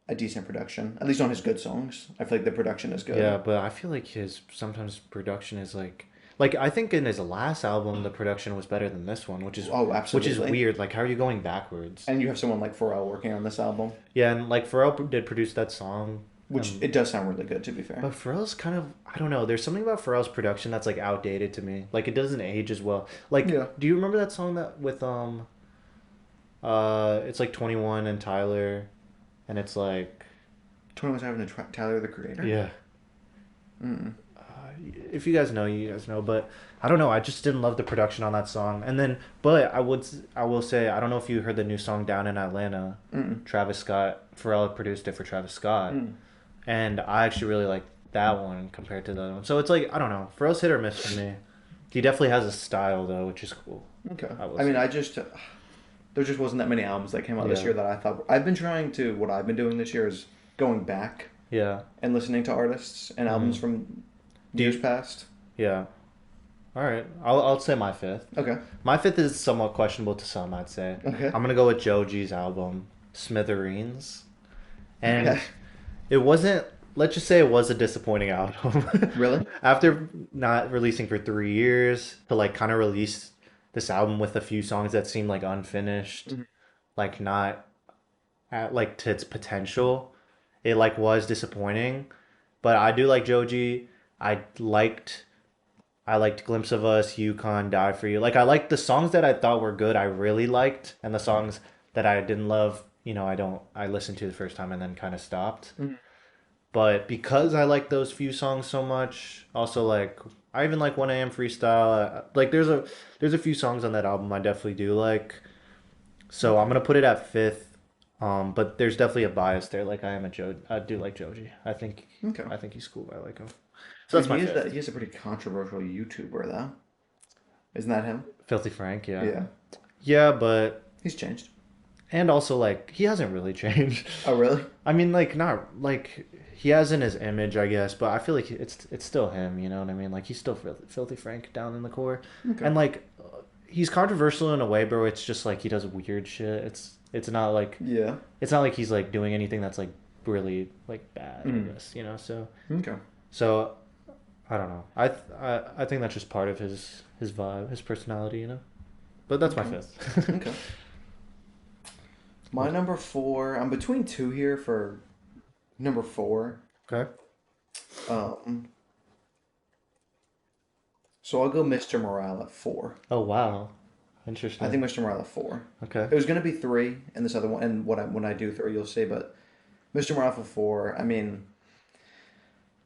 Speaker 2: a decent production, at least on his good songs. I feel like the production is good.
Speaker 1: Yeah, but I feel like his sometimes production is like I think in his last album the production was better than this one, which is
Speaker 2: Oh, absolutely.
Speaker 1: which is weird. Like how are you going backwards?
Speaker 2: And you have someone like Pharrell working on this album,
Speaker 1: Yeah, and like Pharrell did produce that song.
Speaker 2: which it does sound really good, to be fair.
Speaker 1: But Pharrell's kind of I don't know. There's something about Pharrell's production that's like outdated to me. Like it doesn't age as well. Like
Speaker 2: Yeah.
Speaker 1: do you remember that song that with it's like 21 and Tyler, and it's like
Speaker 2: 21 Savage and Tyler, the Creator?
Speaker 1: yeah.
Speaker 2: Mm.
Speaker 1: If you guys know, you guys know. But I don't know. I just didn't love the production on that song. And then, but I will say I don't know if you heard the new song "Down in Atlanta."
Speaker 2: Mm-mm.
Speaker 1: Travis Scott, Pharrell produced it for Travis Scott,
Speaker 2: Mm.
Speaker 1: and I actually really like that one compared to the other one. So it's like I don't know. Pharrell's hit or miss for me. He definitely has a style though, which is cool.
Speaker 2: Okay.
Speaker 1: I will
Speaker 2: I mean,
Speaker 1: say.
Speaker 2: I just there just wasn't that many albums that came out this
Speaker 1: Yeah.
Speaker 2: year that I thought. I've been trying to. What I've been doing this year is going back
Speaker 1: Yeah,
Speaker 2: and listening to artists and albums from
Speaker 1: Do
Speaker 2: years
Speaker 1: you-
Speaker 2: past.
Speaker 1: yeah. All right. I'll say my fifth.
Speaker 2: Okay.
Speaker 1: My fifth is somewhat questionable to some, I'd say.
Speaker 2: Okay.
Speaker 1: I'm gonna go with Joji's album, Smithereens. And
Speaker 2: Okay.
Speaker 1: it wasn't, let's just say it was a disappointing album.
Speaker 2: Really?
Speaker 1: After not releasing for 3 years, to like kind of release this album with a few songs that seemed like unfinished,
Speaker 2: Mhm.
Speaker 1: like not at like to its potential, it like was disappointing. But I do like Joji. I liked I liked Glimpse of Us, Yukon, Die for You. Like I liked the songs that I thought were good, I really liked, and the songs that I didn't love, I listened to the first time and then kind of stopped.
Speaker 2: Mhm.
Speaker 1: But because I like those few songs so much, also like I even like 1 a.m. Freestyle. Like there's a few songs on that album I definitely do like. So I'm gonna put it at fifth. But there's definitely a bias there. Like I do like Joji.
Speaker 2: Okay.
Speaker 1: I think he's cool. I like him. So
Speaker 2: Dude,
Speaker 1: that's my fifth.
Speaker 2: he is a pretty controversial YouTuber though. Isn't that him?
Speaker 1: Filthy Frank, yeah.
Speaker 2: Yeah.
Speaker 1: Yeah, but
Speaker 2: He's changed.
Speaker 1: and also like he hasn't really changed.
Speaker 2: Oh, really?
Speaker 1: I mean, like not like he has in his image, I guess, but I feel like it's still him. You know what I mean? Like he's still Filthy Frank down in the core,
Speaker 2: Okay.
Speaker 1: and like he's controversial in a way, bro. It's just like he does weird shit. It's not like
Speaker 2: Yeah.
Speaker 1: it's not like he's like doing anything that's like really like bad. I
Speaker 2: Mm.
Speaker 1: guess you know.
Speaker 2: Okay.
Speaker 1: So I don't know. I think that's just part of his vibe, his personality. You know. But that's my
Speaker 2: Okay.
Speaker 1: fifth.
Speaker 2: Okay. My number four, I'm between two here for number four.
Speaker 1: Okay.
Speaker 2: Um, so I'll go Mr. Morale at four.
Speaker 1: Oh wow.
Speaker 2: I think
Speaker 1: Interesting.
Speaker 2: Mr. Morale at four.
Speaker 1: Okay.
Speaker 2: It was gonna be three, and this other one, and when I do three, you'll see. But Mr. Morale at four. I mean,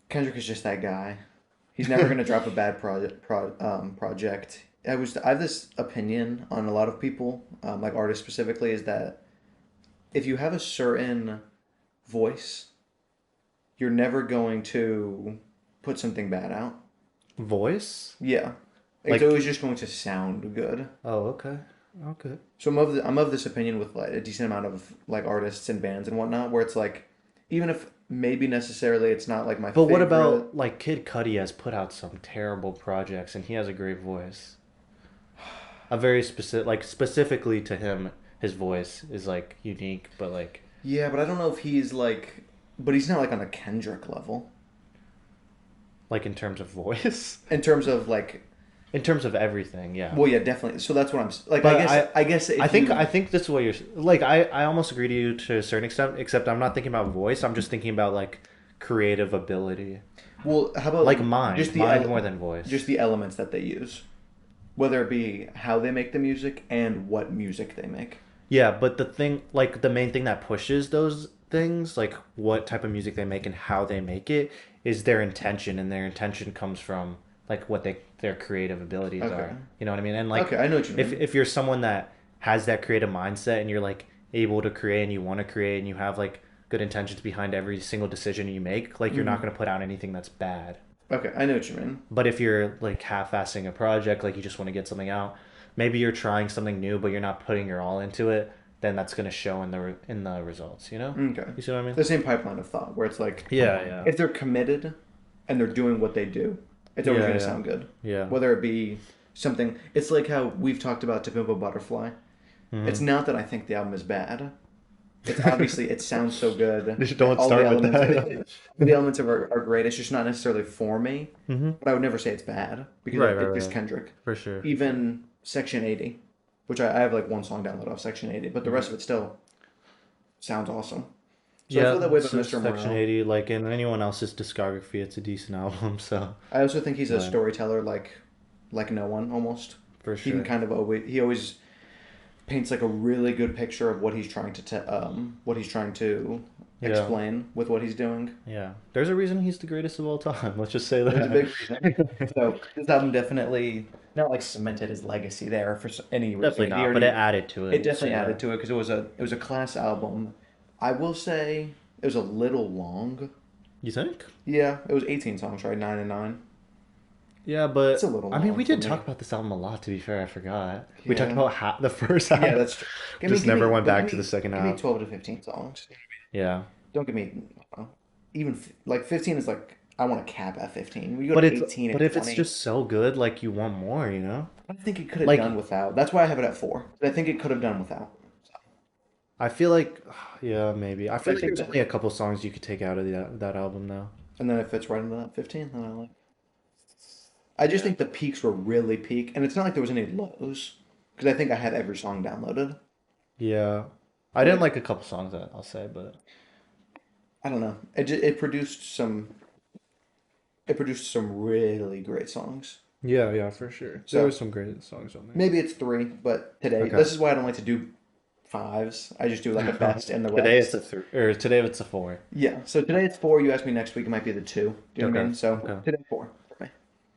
Speaker 2: Kendrick is just that guy. He's never gonna drop a bad project. I have this opinion on a lot of people, like artists specifically, is that if you have a certain voice, you're never going to put something bad out.
Speaker 1: Voice?
Speaker 2: Yeah. It's
Speaker 1: Like
Speaker 2: always just going to sound good.
Speaker 1: oh okay. Okay.
Speaker 2: So I'm of this opinion with like a decent amount of like artists and bands and whatnot, where it's like even if maybe necessarily it's not like my
Speaker 1: But what
Speaker 2: favorite.
Speaker 1: about like Kid Cudi has put out some terrible projects and he has a great voice. A very specific like specifically to him his voice is like unique but like
Speaker 2: Yeah, but I don't know if he's like, but he's not like on a Kendrick level
Speaker 1: in terms of voice.
Speaker 2: in terms of like.
Speaker 1: In terms of everything, yeah.
Speaker 2: Well, yeah, definitely. So that's what like.
Speaker 1: But
Speaker 2: I guess if
Speaker 1: I
Speaker 2: you.
Speaker 1: think this is what you're like I almost agree to you to a certain extent except I'm not thinking about voice, I'm just thinking about like creative ability.
Speaker 2: Well, how about
Speaker 1: Like mind,
Speaker 2: just the
Speaker 1: mind more than voice.
Speaker 2: just the elements that they use, whether it be how they make the music and what music they make.
Speaker 1: Yeah, but the thing, like the main thing that pushes those things, like what type of music they make and how they make it, is their intention, and their intention comes from like what their creative abilities
Speaker 2: Okay.
Speaker 1: are. You know what I mean? And like
Speaker 2: Okay, I know what you mean.
Speaker 1: if you're someone that has that creative mindset and you're like able to create and you want to create and you have like good intentions behind every single decision you make, like you're not
Speaker 2: Mhm.
Speaker 1: going to put out anything that's bad.
Speaker 2: Okay, I know what you mean.
Speaker 1: But if you're like half-assing a project, like you just want to get something out, maybe you're trying something new, but you're not putting your all into it, then that's going to show in the results, you know?
Speaker 2: Okay,
Speaker 1: You see what I mean?
Speaker 2: the same pipeline of thought where it's like
Speaker 1: Yeah, yeah.
Speaker 2: if they're committed and they're doing what they do, it's always
Speaker 1: Yeah,
Speaker 2: going to
Speaker 1: yeah.
Speaker 2: sound good.
Speaker 1: Yeah.
Speaker 2: Whether it be something, it's like how we've talked about To Pimp a Butterfly. It's
Speaker 1: Mhm.
Speaker 2: not that I think the album is bad. It's obviously it sounds so good.
Speaker 1: Just don't
Speaker 2: All the
Speaker 1: start with
Speaker 2: elements
Speaker 1: that.
Speaker 2: the elements of it are great. It's just not necessarily for me.
Speaker 1: Mm-hmm.
Speaker 2: But I would never say it's bad because
Speaker 1: Right,
Speaker 2: it's
Speaker 1: right,
Speaker 2: just
Speaker 1: right.
Speaker 2: Kendrick.
Speaker 1: For sure.
Speaker 2: Even Section 80, which I have like one song downloaded off Section 80, but the rest of it still sounds awesome. So I
Speaker 1: Yeah,
Speaker 2: feel that way about
Speaker 1: so
Speaker 2: Mr.
Speaker 1: Section
Speaker 2: Morale.
Speaker 1: 80, like in anyone else's discography, it's a decent album, so
Speaker 2: I also think he's a
Speaker 1: Right.
Speaker 2: storyteller like no one almost.
Speaker 1: for
Speaker 2: He can
Speaker 1: sure.
Speaker 2: kind of always paints like a really good picture of what he's trying to what he's trying to
Speaker 1: Yeah.
Speaker 2: explain with what he's doing.
Speaker 1: Yeah. There's a reason he's the greatest of all time. Let's just say
Speaker 2: There's a big
Speaker 1: that.
Speaker 2: reason. So this album definitely not like cemented his legacy there for any reason.
Speaker 1: Definitely
Speaker 2: He
Speaker 1: not, but
Speaker 2: already-
Speaker 1: it added to it.
Speaker 2: it definitely
Speaker 1: so-
Speaker 2: added to it because it was a class album. I will say it was a little long.
Speaker 1: You think?
Speaker 2: Yeah, it was 18 songs, right? 9 and 9.
Speaker 1: Yeah, but
Speaker 2: It's a little
Speaker 1: I mean,
Speaker 2: long
Speaker 1: we
Speaker 2: for
Speaker 1: did
Speaker 2: me.
Speaker 1: talk about this album a lot. To be fair, I forgot. We talked
Speaker 2: Yeah.
Speaker 1: about the first half.
Speaker 2: Yeah, that's true.
Speaker 1: Just never went
Speaker 2: but
Speaker 1: back to the second
Speaker 2: Give me
Speaker 1: half.
Speaker 2: 12 to 15 songs.
Speaker 1: Yeah.
Speaker 2: Don't give me even like 15 is like I want to cap at 15. We go
Speaker 1: But
Speaker 2: to
Speaker 1: it's
Speaker 2: 18
Speaker 1: but
Speaker 2: and
Speaker 1: if it's
Speaker 2: 20.
Speaker 1: just so good, like you want more, you know?
Speaker 2: I think it could have done
Speaker 1: Like
Speaker 2: without. That's why I have it at 4. I think it could have done without.
Speaker 1: I feel like yeah, maybe. I
Speaker 2: But
Speaker 1: feel
Speaker 2: I
Speaker 1: like
Speaker 2: think
Speaker 1: there's
Speaker 2: that,
Speaker 1: only a couple songs you could take out of that album though.
Speaker 2: and then it fits right into that 15. Then I like. I just think the peaks were really peak, and it's not like there was any lows, because I think I had every song downloaded.
Speaker 1: Yeah. I didn't like a couple songs that I'll say, but
Speaker 2: I don't know. It produced some. It produced some really great songs.
Speaker 1: yeah, yeah, for sure. There were
Speaker 2: So
Speaker 1: some great songs on
Speaker 2: maybe it's 3, but today
Speaker 1: there.
Speaker 2: this is why I don't like to do fives. I just do like a
Speaker 1: Okay.
Speaker 2: best and the
Speaker 1: Today it's
Speaker 2: rest.
Speaker 1: a three, or today it's a four.
Speaker 2: Yeah. So today it's 4. You ask me next week, it might be the 2. Do you know what I
Speaker 1: Okay.
Speaker 2: mean? So
Speaker 1: Okay.
Speaker 2: today 4 for me.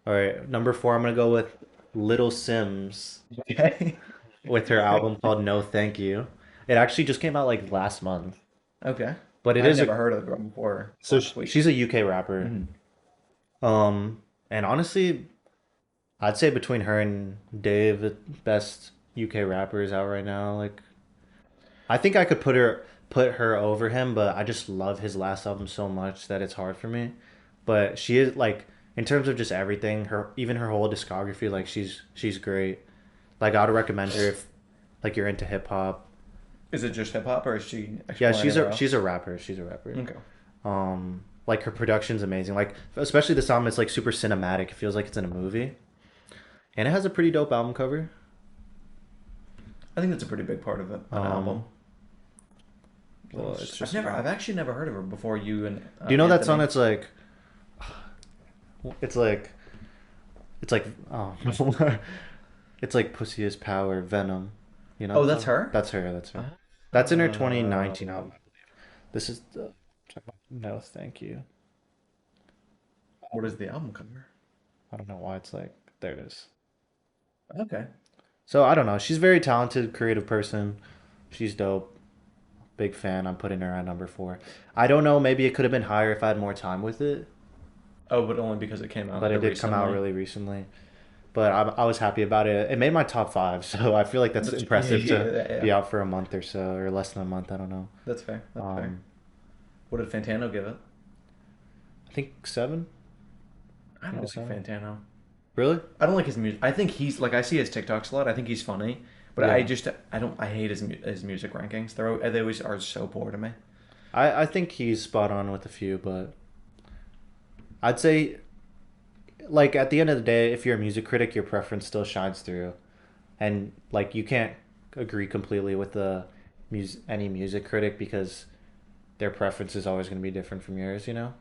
Speaker 1: All right. Number four, I'm gonna go with Little Sims
Speaker 2: Okay.
Speaker 1: with her album called No Thank You. It actually just came out like last month,
Speaker 2: Okay.
Speaker 1: but it
Speaker 2: I've
Speaker 1: is a
Speaker 2: never heard of her before.
Speaker 1: so
Speaker 2: Sweet.
Speaker 1: she's a UK rapper.
Speaker 2: Mhm.
Speaker 1: And honestly, I'd say between her and Dave, the best UK rappers out right now. Like, I think I could put her over him, but I just love his last album so much that it's hard for me. But she is like in terms of just everything, her even her whole discography, like she's great. Like I would recommend her if like you're into hip hop.
Speaker 2: Is it just hip hop or is she
Speaker 1: Yeah,
Speaker 2: exploring anywhere else?
Speaker 1: she's a rapper. She's a rapper.
Speaker 2: Okay.
Speaker 1: Like her production's amazing. Like especially the song, it's like super cinematic. It feels like it's in a movie, and it has a pretty dope album cover.
Speaker 2: I think that's a pretty big part of it, an
Speaker 1: Um,
Speaker 2: album.
Speaker 1: well, it's just
Speaker 2: I've actually never heard of her before you and
Speaker 1: Do you know that song
Speaker 2: Anthony.
Speaker 1: that's like it's like it's like oh it's like Pussy is Power, Venom. You know
Speaker 2: Oh,
Speaker 1: that
Speaker 2: that's
Speaker 1: song?
Speaker 2: her?
Speaker 1: That's her, that's her. That's in her 2019
Speaker 2: Uh,
Speaker 1: album. This is the no thank you.
Speaker 2: what is the album cover?
Speaker 1: I don't know why it's like there it is.
Speaker 2: Okay.
Speaker 1: So I don't know. She's a very talented, creative person. She's dope. Big fan. I'm putting her at number four. I don't know. Maybe it could have been higher if I had more time with it,
Speaker 2: Oh, but only because it came out
Speaker 1: but it did come out
Speaker 2: recently.
Speaker 1: really recently. But I was happy about it. It made my top five, so I feel like that's
Speaker 2: That's,
Speaker 1: impressive to
Speaker 2: yeah.
Speaker 1: be out for a month or so, or less than a month. I don't know.
Speaker 2: That's fair. That's fair.
Speaker 1: Um,
Speaker 2: What did Fantano give it?
Speaker 1: I think seven.
Speaker 2: I
Speaker 1: I
Speaker 2: don't
Speaker 1: think
Speaker 2: like
Speaker 1: so.
Speaker 2: Fantano.
Speaker 1: Really?
Speaker 2: I don't like his music. I think he's like I see his TikToks a lot. I think he's funny, but
Speaker 1: Yeah.
Speaker 2: I don't I hate his music rankings. They always are so poor to me.
Speaker 1: I think he's spot on with a few, but I'd say like at the end of the day, if you're a music critic, your preference still shines through, and like you can't agree completely with the any music critic because their preference is always going to be different from yours, you know?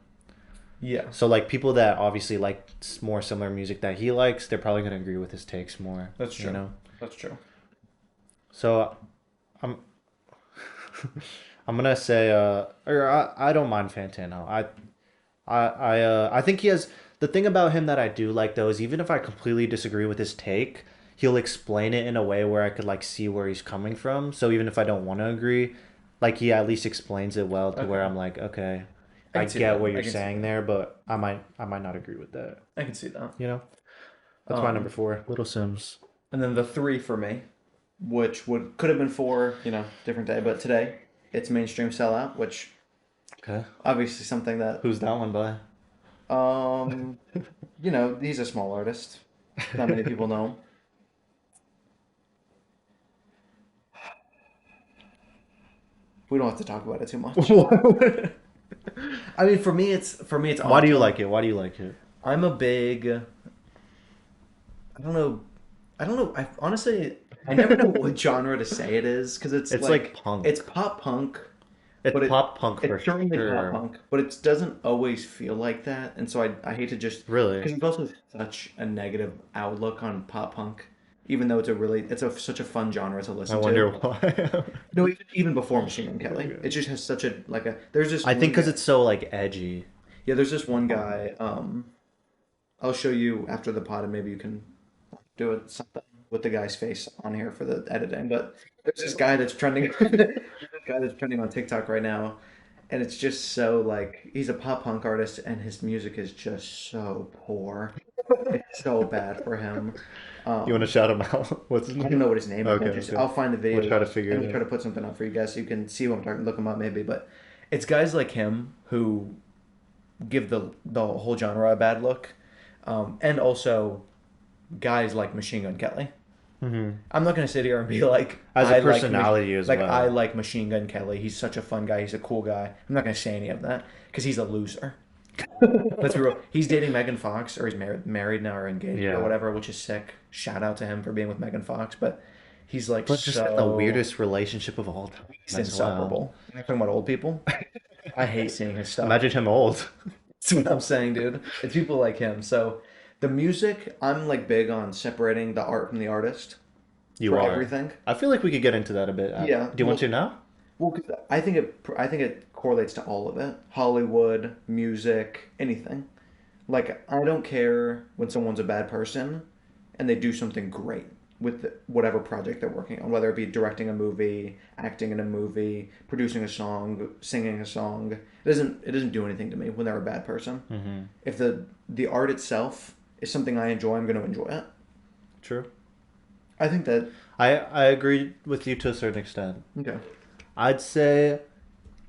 Speaker 2: Yeah,
Speaker 1: So like people that obviously like more similar music that he likes, they're probably going to agree with his takes more,
Speaker 2: that's
Speaker 1: you
Speaker 2: true.
Speaker 1: know?
Speaker 2: That's true.
Speaker 1: So I'm I'm gonna say or I don't mind Fantano. I think he has the thing about him that I do like though is even if I completely disagree with his take, he'll explain it in a way where I could like see where he's coming from. So even if I don't want to agree, like he at least explains it well to where
Speaker 2: Okay,
Speaker 1: I'm like, okay,
Speaker 2: I
Speaker 1: I
Speaker 2: can see
Speaker 1: get
Speaker 2: that.
Speaker 1: what
Speaker 2: I
Speaker 1: you're
Speaker 2: can see
Speaker 1: saying
Speaker 2: that.
Speaker 1: there, but I might not agree with that.
Speaker 2: I can see that.
Speaker 1: You know? That's my number
Speaker 2: Um,
Speaker 1: four. Little Sims.
Speaker 2: and then the 3 for me, which would could have been 4, different day, but today it's mainstream sellout, which
Speaker 1: Okay.
Speaker 2: obviously something that
Speaker 1: Who's that one by?
Speaker 2: um, he's a small artist. Not many people know him. We don't have to talk about it too much. I mean, for me it's
Speaker 1: Why do you
Speaker 2: Anto.
Speaker 1: like it? Why do you like it?
Speaker 2: I'm a big. I don't know. I don't know. I honestly I never know what genre to say it is because it's
Speaker 1: It's like
Speaker 2: like
Speaker 1: punk.
Speaker 2: it's pop punk,
Speaker 1: It's
Speaker 2: but
Speaker 1: pop punk for
Speaker 2: it's certainly pop
Speaker 1: sure.
Speaker 2: punk, but it doesn't always feel like that, and so I hate to just
Speaker 1: Really?
Speaker 2: because there's also such a negative outlook on pop punk, even though such a fun genre to
Speaker 1: I
Speaker 2: listen
Speaker 1: wonder
Speaker 2: to.
Speaker 1: why.
Speaker 2: No, even before Machine Gun Kelly, it just has such a like a. There's this
Speaker 1: I
Speaker 2: one
Speaker 1: think because
Speaker 2: guy.
Speaker 1: it's so like edgy.
Speaker 2: Yeah, there's this one guy. I'll show you after the pod, and maybe you can do it something with the guy's face on here for the editing. But there's this guy that's trending. There's this guy that's trending on TikTok right now, and it's just so like he's a pop punk artist, and his music is just so poor. It's so bad for him.
Speaker 1: You want to
Speaker 2: Um,
Speaker 1: shout him out? What's his
Speaker 2: I don't
Speaker 1: name?
Speaker 2: know what his name is.
Speaker 1: Okay, okay.
Speaker 2: I'll find the
Speaker 1: We'll
Speaker 2: video
Speaker 1: try to figure
Speaker 2: and
Speaker 1: it
Speaker 2: we'll try
Speaker 1: out.
Speaker 2: to put something up for you guys so you can see what I'm talking. Look him up maybe, but it's guys like him who give the whole genre a bad look, and also guys like Machine Gun Kelly.
Speaker 1: Hmm.
Speaker 2: I'm not gonna sit here and be like
Speaker 1: As a personality as
Speaker 2: I
Speaker 1: well.
Speaker 2: like Machine Gun Kelly. He's such a fun guy. He's a cool guy. I'm not gonna say any of that because he's a loser. Let's be real. He's dating Megan Fox, or he's married now or engaged or
Speaker 1: Yeah.
Speaker 2: whatever, which is sick. Shout out to him for being with Megan Fox. But he's like
Speaker 1: But just in the
Speaker 2: so
Speaker 1: weirdest relationship of all time
Speaker 2: he's
Speaker 1: as well.
Speaker 2: insufferable. You're talking about old people. I hate seeing his stuff.
Speaker 1: Imagine him old.
Speaker 2: That's what I'm saying, dude. It's people like him. So the music, I'm like big on separating the art from the artist
Speaker 1: You
Speaker 2: for
Speaker 1: are.
Speaker 2: everything.
Speaker 1: I feel like we could get into that a bit.
Speaker 2: Yeah.
Speaker 1: Do you want to now?
Speaker 2: Well, 'cause I think it correlates to all of it. Hollywood, music, anything. Like I don't care when someone's a bad person and they do something great with whatever project they're working on, whether it be directing a movie, acting in a movie, producing a song, singing a song. It doesn't do anything to me when they're a bad person.
Speaker 1: Mm-hmm.
Speaker 2: If the art itself is something I enjoy, I'm going to enjoy it.
Speaker 1: True.
Speaker 2: I think that
Speaker 1: I agree with you to a certain extent.
Speaker 2: okay.
Speaker 1: I'd say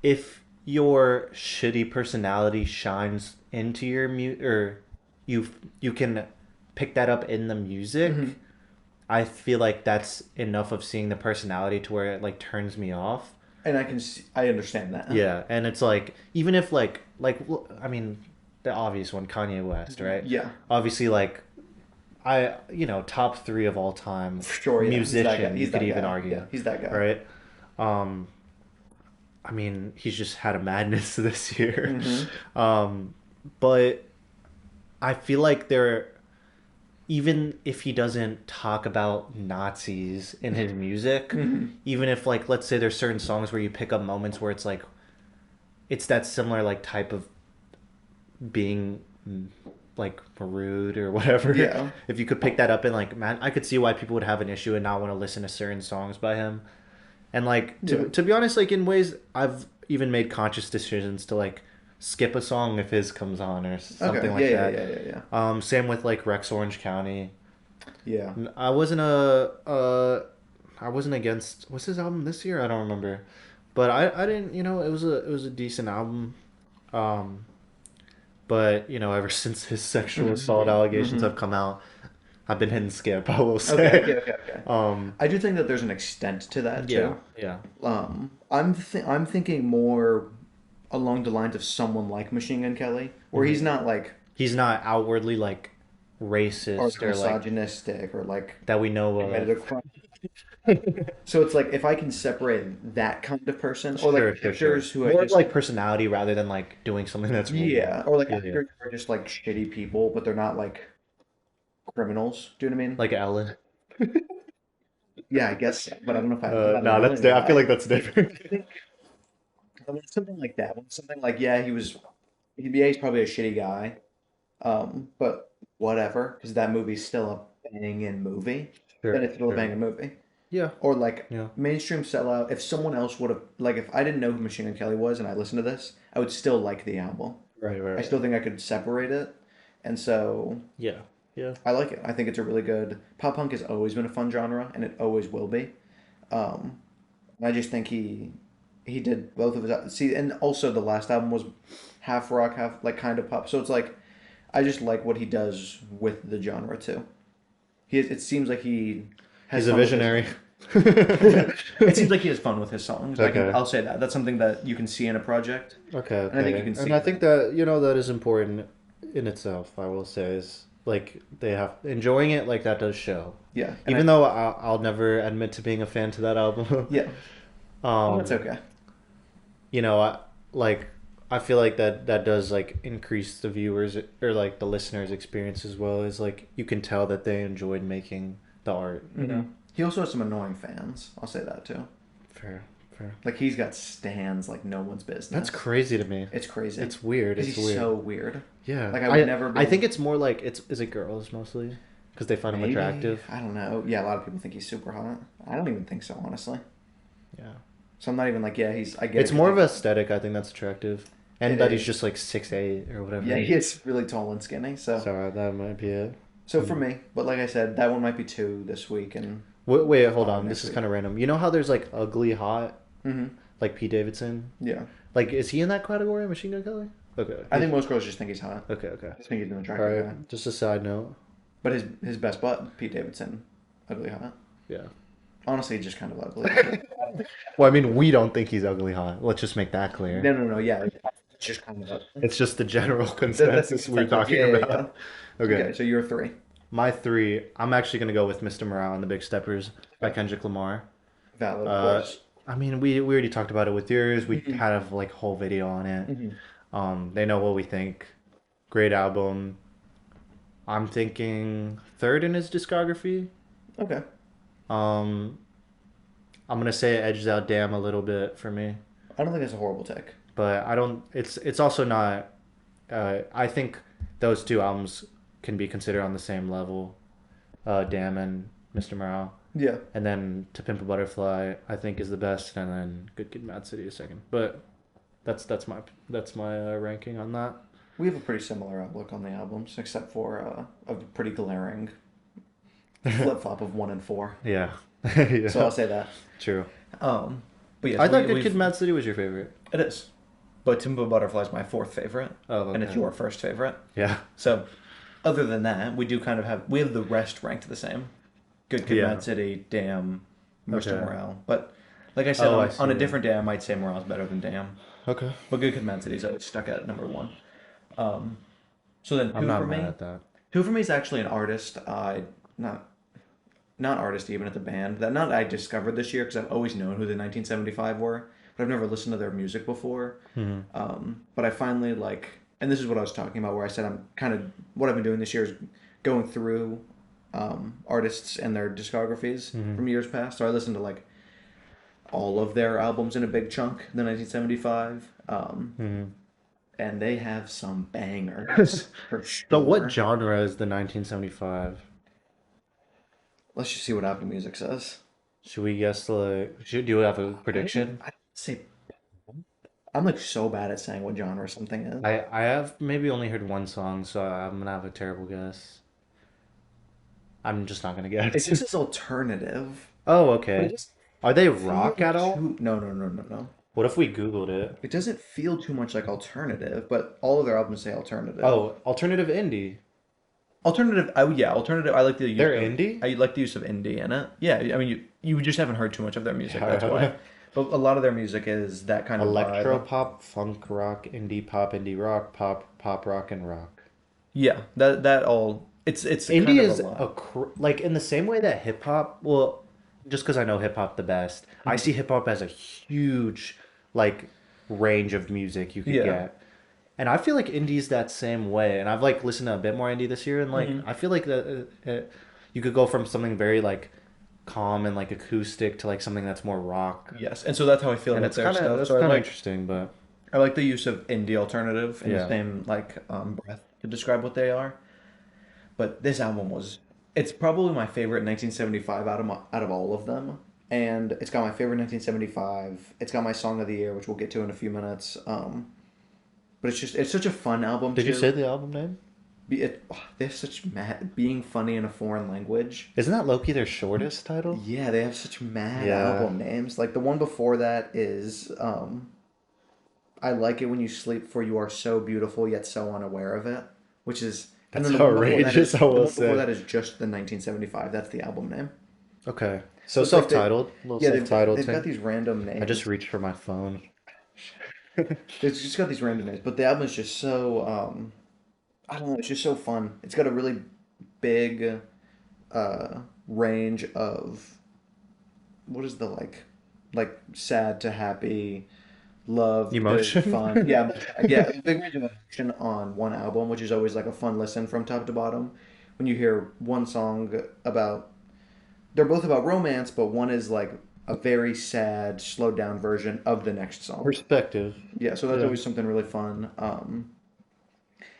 Speaker 1: if your shitty personality shines into your or you can pick that up in the music,
Speaker 2: Mhm.
Speaker 1: I feel like that's enough of seeing the personality to where it like turns me off.
Speaker 2: And I understand that.
Speaker 1: Yeah, and it's like even if I mean the obvious one, Kanye West, right?
Speaker 2: Yeah.
Speaker 1: Obviously, like top three of all time
Speaker 2: For sure, yeah. He's that guy.
Speaker 1: musician. You
Speaker 2: He's
Speaker 1: could
Speaker 2: that
Speaker 1: even
Speaker 2: guy.
Speaker 1: argue,
Speaker 2: Yeah, he's that guy.
Speaker 1: right? Um, I mean, he's just had a madness this year.
Speaker 2: Mm-hmm.
Speaker 1: But I feel like even if he doesn't talk about Nazis in his music,
Speaker 2: Mm-hmm.
Speaker 1: even if like let's say there's certain songs where you pick up moments where it's like it's that similar like type of being like rude or whatever.
Speaker 2: Yeah.
Speaker 1: If you could pick that up and like man, I could see why people would have an issue and not want to listen to certain songs by him. And like
Speaker 2: Yeah.
Speaker 1: to be honest, like in ways I've even made conscious decisions to like skip a song if his comes on or something
Speaker 2: Okay.
Speaker 1: like
Speaker 2: Yeah, yeah,
Speaker 1: that.
Speaker 2: yeah, yeah, yeah.
Speaker 1: Same with like Rex Orange County.
Speaker 2: Yeah.
Speaker 1: I wasn't I wasn't against what's his album this year? I don't remember. But I didn't, it was a decent album. Um but ever since his sexual assault allegations
Speaker 2: Mm-hmm.
Speaker 1: have come out, I've been hitting skip, I will
Speaker 2: Okay, okay,
Speaker 1: say.
Speaker 2: okay, okay.
Speaker 1: Um
Speaker 2: I do think that there's an extent to that
Speaker 1: yeah,
Speaker 2: too.
Speaker 1: yeah.
Speaker 2: I'm thinking more along the lines of someone like Machine Gun Kelly, where he's not like
Speaker 1: He's not outwardly like
Speaker 2: or
Speaker 1: racist or like
Speaker 2: misogynistic or like
Speaker 1: that we know
Speaker 2: committed
Speaker 1: of.
Speaker 2: a crime. So it's like if I can separate that kind of person, or like
Speaker 1: Sure, sure, sure.
Speaker 2: actors who I
Speaker 1: More
Speaker 2: just
Speaker 1: like personality rather than like doing something that's rude.
Speaker 2: yeah, or like
Speaker 1: Yeah, yeah.
Speaker 2: actors who are just like shitty people, but they're not like criminals. Do you know what I mean?
Speaker 1: Like Ellen.
Speaker 2: Yeah, I guess, so, but I don't know if I put that
Speaker 1: No,
Speaker 2: in
Speaker 1: that's
Speaker 2: Ellen
Speaker 1: I feel
Speaker 2: guy.
Speaker 1: like that's different.
Speaker 2: I think when it's something like that, when it's something like yeah, he's probably a shitty guy, but whatever, because that movie's still a banging movie. Then
Speaker 1: Sure,
Speaker 2: it's still a
Speaker 1: sure.
Speaker 2: banging movie.
Speaker 1: Yeah,
Speaker 2: Or like
Speaker 1: yeah.
Speaker 2: mainstream sellout. If someone else would have like, if I didn't know who Machine Gun Kelly was and I listened to this, I would still like the album.
Speaker 1: Right, right,
Speaker 2: I
Speaker 1: right.
Speaker 2: still think I could separate it, and so
Speaker 1: Yeah, yeah.
Speaker 2: I like it. I think it's a really good pop punk has always been a fun genre, and it always will be. Um, I just think he did both of his see, and also the last album was half rock, half like kind of pop. So it's like I just like what he does with the genre too. It seems like he has
Speaker 1: He's a
Speaker 2: fun with his-
Speaker 1: visionary.
Speaker 2: It seems like he has fun with his songs.
Speaker 1: Okay.
Speaker 2: I'll say that. That's something that you can see in a project.
Speaker 1: Okay, okay.
Speaker 2: And I think you can see
Speaker 1: And I
Speaker 2: that.
Speaker 1: think that, that is important in itself, I will say, is like they have enjoying it like that does show.
Speaker 2: Yeah. And
Speaker 1: Even though I'll never admit to being a fan to that album.
Speaker 2: yeah. Oh,
Speaker 1: Um,
Speaker 2: that's okay.
Speaker 1: I like I feel like that does like increase the viewers or like the listeners' experience as well as like you can tell that they enjoyed making the art.
Speaker 2: He also has some annoying fans. I'll say that too.
Speaker 1: Fair, fair.
Speaker 2: Like he's got stands like no one's business.
Speaker 1: That's crazy to me.
Speaker 2: It's crazy.
Speaker 1: It's weird.
Speaker 2: 'Cause
Speaker 1: It's
Speaker 2: he's
Speaker 1: weird.
Speaker 2: so weird.
Speaker 1: Yeah.
Speaker 2: Like, I would never be
Speaker 1: I
Speaker 2: able-
Speaker 1: think it's more like is it girls mostly because they find him
Speaker 2: Maybe.
Speaker 1: attractive.
Speaker 2: I don't know. Yeah, a lot of people think he's super hot. I don't even think so, honestly.
Speaker 1: Yeah.
Speaker 2: So I'm not even like, yeah, I get
Speaker 1: It's
Speaker 2: it.
Speaker 1: more of aesthetic. I think that's attractive, and
Speaker 2: It
Speaker 1: that
Speaker 2: is.
Speaker 1: he's just like 6'8" or whatever.
Speaker 2: Yeah, he is really tall and skinny. So
Speaker 1: That might be it.
Speaker 2: so for me, but like I said, that one might be two this week, and
Speaker 1: Wait, hold on.
Speaker 2: next
Speaker 1: This is
Speaker 2: week.
Speaker 1: kind of random. You know how there's like ugly hot,
Speaker 2: hmm
Speaker 1: like Pete Davidson.
Speaker 2: yeah.
Speaker 1: Like, is he in that category, Machine Gun Kelly? Okay.
Speaker 2: I think most girls just think he's hot.
Speaker 1: Okay. Okay.
Speaker 2: I just think he's an
Speaker 1: All
Speaker 2: attractive guy.
Speaker 1: right. Just a side note.
Speaker 2: But his best butt, Pete Davidson, ugly hot.
Speaker 1: Yeah.
Speaker 2: Honestly, just kind of ugly.
Speaker 1: Well, I mean, we don't think he's ugly hot. Let's just make that clear.
Speaker 2: No. Yeah, it's just kind of ugly.
Speaker 1: It's just the general
Speaker 2: That's
Speaker 1: consensus we're talking
Speaker 2: yeah,
Speaker 1: about.
Speaker 2: yeah.
Speaker 1: Okay.
Speaker 2: Okay, so you're 3.
Speaker 1: My 3, I'm actually gonna go with Mr. Morale and the Big Steppers by Kendrick Lamar.
Speaker 2: Valid, of
Speaker 1: Uh,
Speaker 2: course.
Speaker 1: I mean, we already talked about it with yours. We had a like whole video on it. They know what we think. Great album. I'm thinking third in his discography.
Speaker 2: Okay.
Speaker 1: Um, I'm gonna say it edges out Damn a little bit for me,
Speaker 2: I don't think that's a horrible take.
Speaker 1: but I don't. It's also not. I think those two albums can be considered on the same level. Damn and Mr. Morale.
Speaker 2: Yeah.
Speaker 1: And then To Pimp a Butterfly, I think is the best, and then Good Kid, Mad City is second. But that's my ranking on that.
Speaker 2: We have a pretty similar outlook on the albums, except for a pretty glaring flip flop of 1 and 4.
Speaker 1: Yeah, yeah,
Speaker 2: So I'll say that.
Speaker 1: true.
Speaker 2: But yeah,
Speaker 1: I
Speaker 2: so
Speaker 1: thought Good Kid, Mad City was your favorite.
Speaker 2: it is. But Timbo Butterfly is my 4th favorite,
Speaker 1: Oh,
Speaker 2: and it's
Speaker 1: okay.
Speaker 2: your 1st favorite.
Speaker 1: Yeah,
Speaker 2: So, other than that, we do kind of have the rest ranked the same. Good Kid,
Speaker 1: Yeah.
Speaker 2: Mad City, Damn, Mr.
Speaker 1: Okay.
Speaker 2: Morale. But like I said,
Speaker 1: Oh, I
Speaker 2: on a
Speaker 1: see.
Speaker 2: different day, I might say Morale's better than Damn.
Speaker 1: okay.
Speaker 2: But Good Kid, Mad City's always stuck at number 1. So then
Speaker 1: I'm
Speaker 2: who
Speaker 1: not
Speaker 2: for me?
Speaker 1: mad at that.
Speaker 2: Who for me is actually an artist. Not artist even at the band that not I discovered this year because I've always known who the 1975 were, but I've never listened to their music before. But I finally and this is what I was talking about, where I said I'm kind of what I've been doing this year is going through artists and their discographies from years past. So I listened to all of their albums in a big chunk, the 1975, and they have some bangers for sure.
Speaker 1: So what genre is the 1975?
Speaker 2: Let's just see what Apple Music says.
Speaker 1: Should we guess do you have a prediction?
Speaker 2: I'd say I'm so bad at saying what genre something is.
Speaker 1: I have maybe only heard one song, so I'm gonna have a terrible guess. I'm just not gonna
Speaker 2: It
Speaker 1: guess.
Speaker 2: just says alternative.
Speaker 1: Oh,
Speaker 2: But
Speaker 1: okay.
Speaker 2: it just
Speaker 1: Are they rock at all?
Speaker 2: No.
Speaker 1: What if we Googled it?
Speaker 2: It doesn't feel too much like alternative, but all of their albums say alternative.
Speaker 1: Oh, alternative indie.
Speaker 2: Alternative. Oh yeah, alternative. I like the use
Speaker 1: They're
Speaker 2: of,
Speaker 1: indie?
Speaker 2: I like the use of indie in it. Yeah, I mean you just haven't heard too much of their music. That's
Speaker 1: Yeah.
Speaker 2: why. But a lot of their music is that kind of
Speaker 1: Electro
Speaker 2: vibe.
Speaker 1: pop, funk rock, indie rock, pop rock, and rock.
Speaker 2: Yeah, that all. It's
Speaker 1: Indie
Speaker 2: kind of
Speaker 1: is
Speaker 2: a lot.
Speaker 1: like in the same way that hip hop. Well, just because I know hip hop the best, I see hip hop as a huge like range of music you could
Speaker 2: Yeah.
Speaker 1: get, and I feel like indie's that same way. And I've listened to a bit more indie this year, and I feel like that you could go from something very calm and acoustic to something that's more rock.
Speaker 2: Yes, and so that's how I feel
Speaker 1: And
Speaker 2: about
Speaker 1: it's
Speaker 2: their
Speaker 1: kind of
Speaker 2: stuff.
Speaker 1: that's
Speaker 2: So I
Speaker 1: kind of
Speaker 2: like
Speaker 1: interesting, but
Speaker 2: I like the use of indie alternative in
Speaker 1: Yeah.
Speaker 2: the same breath to describe what they are. But this album it's probably my favorite 1975 out of all of them. And it's got my favorite 1975. It's got my song of the year, which we'll get to in a few minutes. But it's such a fun album
Speaker 1: did you
Speaker 2: too.
Speaker 1: say the album name?
Speaker 2: They have such being funny in a foreign language.
Speaker 1: Isn't that Loki their shortest title?
Speaker 2: Yeah, they have such mad
Speaker 1: Yeah.
Speaker 2: album names. Like the one before that is I like it when you sleep, for you are so beautiful yet so unaware of it, which is and
Speaker 1: That's
Speaker 2: then the one before that
Speaker 1: outrageous,
Speaker 2: is-
Speaker 1: I will
Speaker 2: the one before
Speaker 1: say.
Speaker 2: that is just the 1975. That's the album name.
Speaker 1: Okay, so
Speaker 2: It's like
Speaker 1: self-titled, little
Speaker 2: Yeah,
Speaker 1: self-titled
Speaker 2: they've
Speaker 1: thing.
Speaker 2: got these random names.
Speaker 1: I just reached for my phone.
Speaker 2: It's just got these random names, but the album is just so I don't know. It's just so fun. It's got a really big range of what is the like sad to happy, love, good,
Speaker 1: Emotion?
Speaker 2: fun. Yeah, yeah. Big range of emotion on one album, which is always a fun listen from top to bottom. When you hear one song about, they're both about romance, but one is a very sad, slowed down version of the next song.
Speaker 1: Perspective.
Speaker 2: Yeah, so that's
Speaker 1: Yeah.
Speaker 2: always something really fun.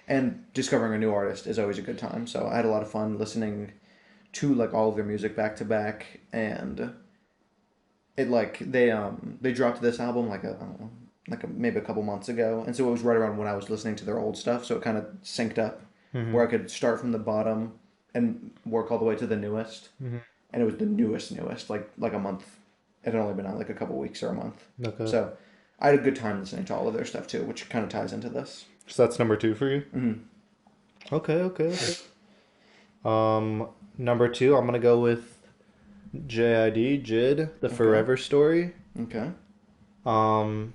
Speaker 2: And discovering a new artist is always a good time. So I had a lot of fun listening to all of their music back to back, and it they dropped this album I don't know, maybe a couple months ago, and so it was right around when I was listening to their old stuff, so it kind of synced up where I could start from the bottom and work all the way to the newest, and it was the newest like a month. It had only been out a couple weeks or a month.
Speaker 1: Okay.
Speaker 2: So I had a good time listening to all of their stuff too, which kind of ties into this.
Speaker 1: So that's number two for you?
Speaker 2: Mm-hmm.
Speaker 1: Okay, okay, okay. Number two, I'm gonna go with JID, Jid, The
Speaker 2: Okay.
Speaker 1: Forever Story.
Speaker 2: Okay.
Speaker 1: Um,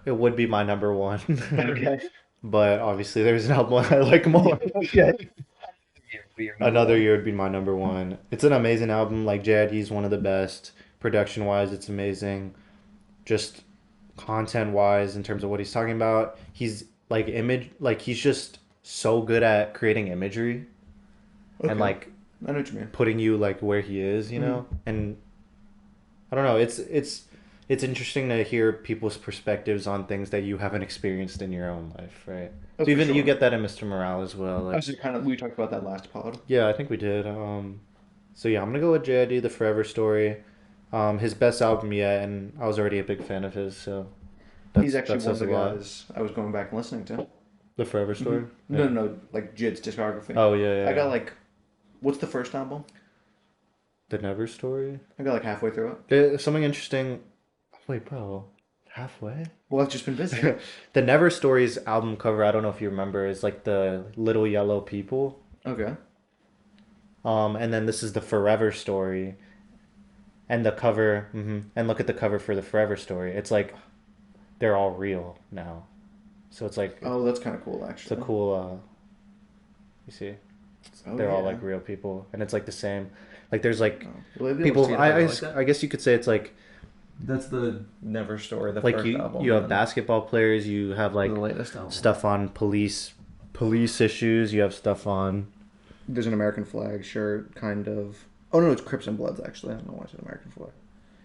Speaker 1: it would be my number one.
Speaker 2: Okay.
Speaker 1: But obviously there's an album I like more.
Speaker 2: Okay. Your number
Speaker 1: Another
Speaker 2: one.
Speaker 1: Year would be my number one. It's an amazing album. Like JID is one of the best. Production wise, it's amazing. Just content wise, in terms of what he's talking about, he's like he's just so good at creating imagery and
Speaker 2: Okay.
Speaker 1: like
Speaker 2: I know what you mean.
Speaker 1: putting you like where he is, you
Speaker 2: Mm-hmm.
Speaker 1: know? And I don't know, it's interesting to hear people's perspectives on things that you haven't experienced in your own life, right?
Speaker 2: Oh,
Speaker 1: So
Speaker 2: for
Speaker 1: even you
Speaker 2: sure.
Speaker 1: get that in Mr. Morale as well.
Speaker 2: I
Speaker 1: Like
Speaker 2: was just kind of we talked about that last pod.
Speaker 1: yeah, I think we did. So yeah, I'm gonna go with JID, The Forever Story. His best album yet, and I was already a big fan of his, so
Speaker 2: He's actually
Speaker 1: that
Speaker 2: one of
Speaker 1: says
Speaker 2: the
Speaker 1: a lot.
Speaker 2: guys I was going back and listening to.
Speaker 1: The Forever
Speaker 2: Mm-hmm.
Speaker 1: Story?
Speaker 2: No,
Speaker 1: Yeah.
Speaker 2: no, no, like Jid's discography.
Speaker 1: Oh yeah, yeah,
Speaker 2: I got
Speaker 1: yeah.
Speaker 2: like, what's the first album?
Speaker 1: The Never Story.
Speaker 2: I got like halfway through it.
Speaker 1: There's something interesting. Wait, bro, halfway?
Speaker 2: Well, I've just been busy.
Speaker 1: The Never Stories album cover, I don't know if you remember, is like the little yellow people.
Speaker 2: Okay.
Speaker 1: And then this is the Forever Story, and the cover. And look at the cover for the Forever Story. It's like they're all real now, so it's like
Speaker 2: Oh, that's kind of cool,
Speaker 1: it's a
Speaker 2: actually.
Speaker 1: cool. You see,
Speaker 2: Oh
Speaker 1: they're all
Speaker 2: yeah.
Speaker 1: like real people, and it's like the same. Like there's like
Speaker 2: Oh. Will I be able to
Speaker 1: people.
Speaker 2: see it? How I like
Speaker 1: I
Speaker 2: that?
Speaker 1: guess you could say it's like
Speaker 2: That's the Never Story, the
Speaker 1: like
Speaker 2: first album.
Speaker 1: you have
Speaker 2: and
Speaker 1: basketball players, you have
Speaker 2: the
Speaker 1: like
Speaker 2: latest album.
Speaker 1: stuff on police issues, you have stuff on
Speaker 2: There's an American flag shirt, kind of. Oh no, it's Crips and Bloods actually. I don't know why it's an American flag.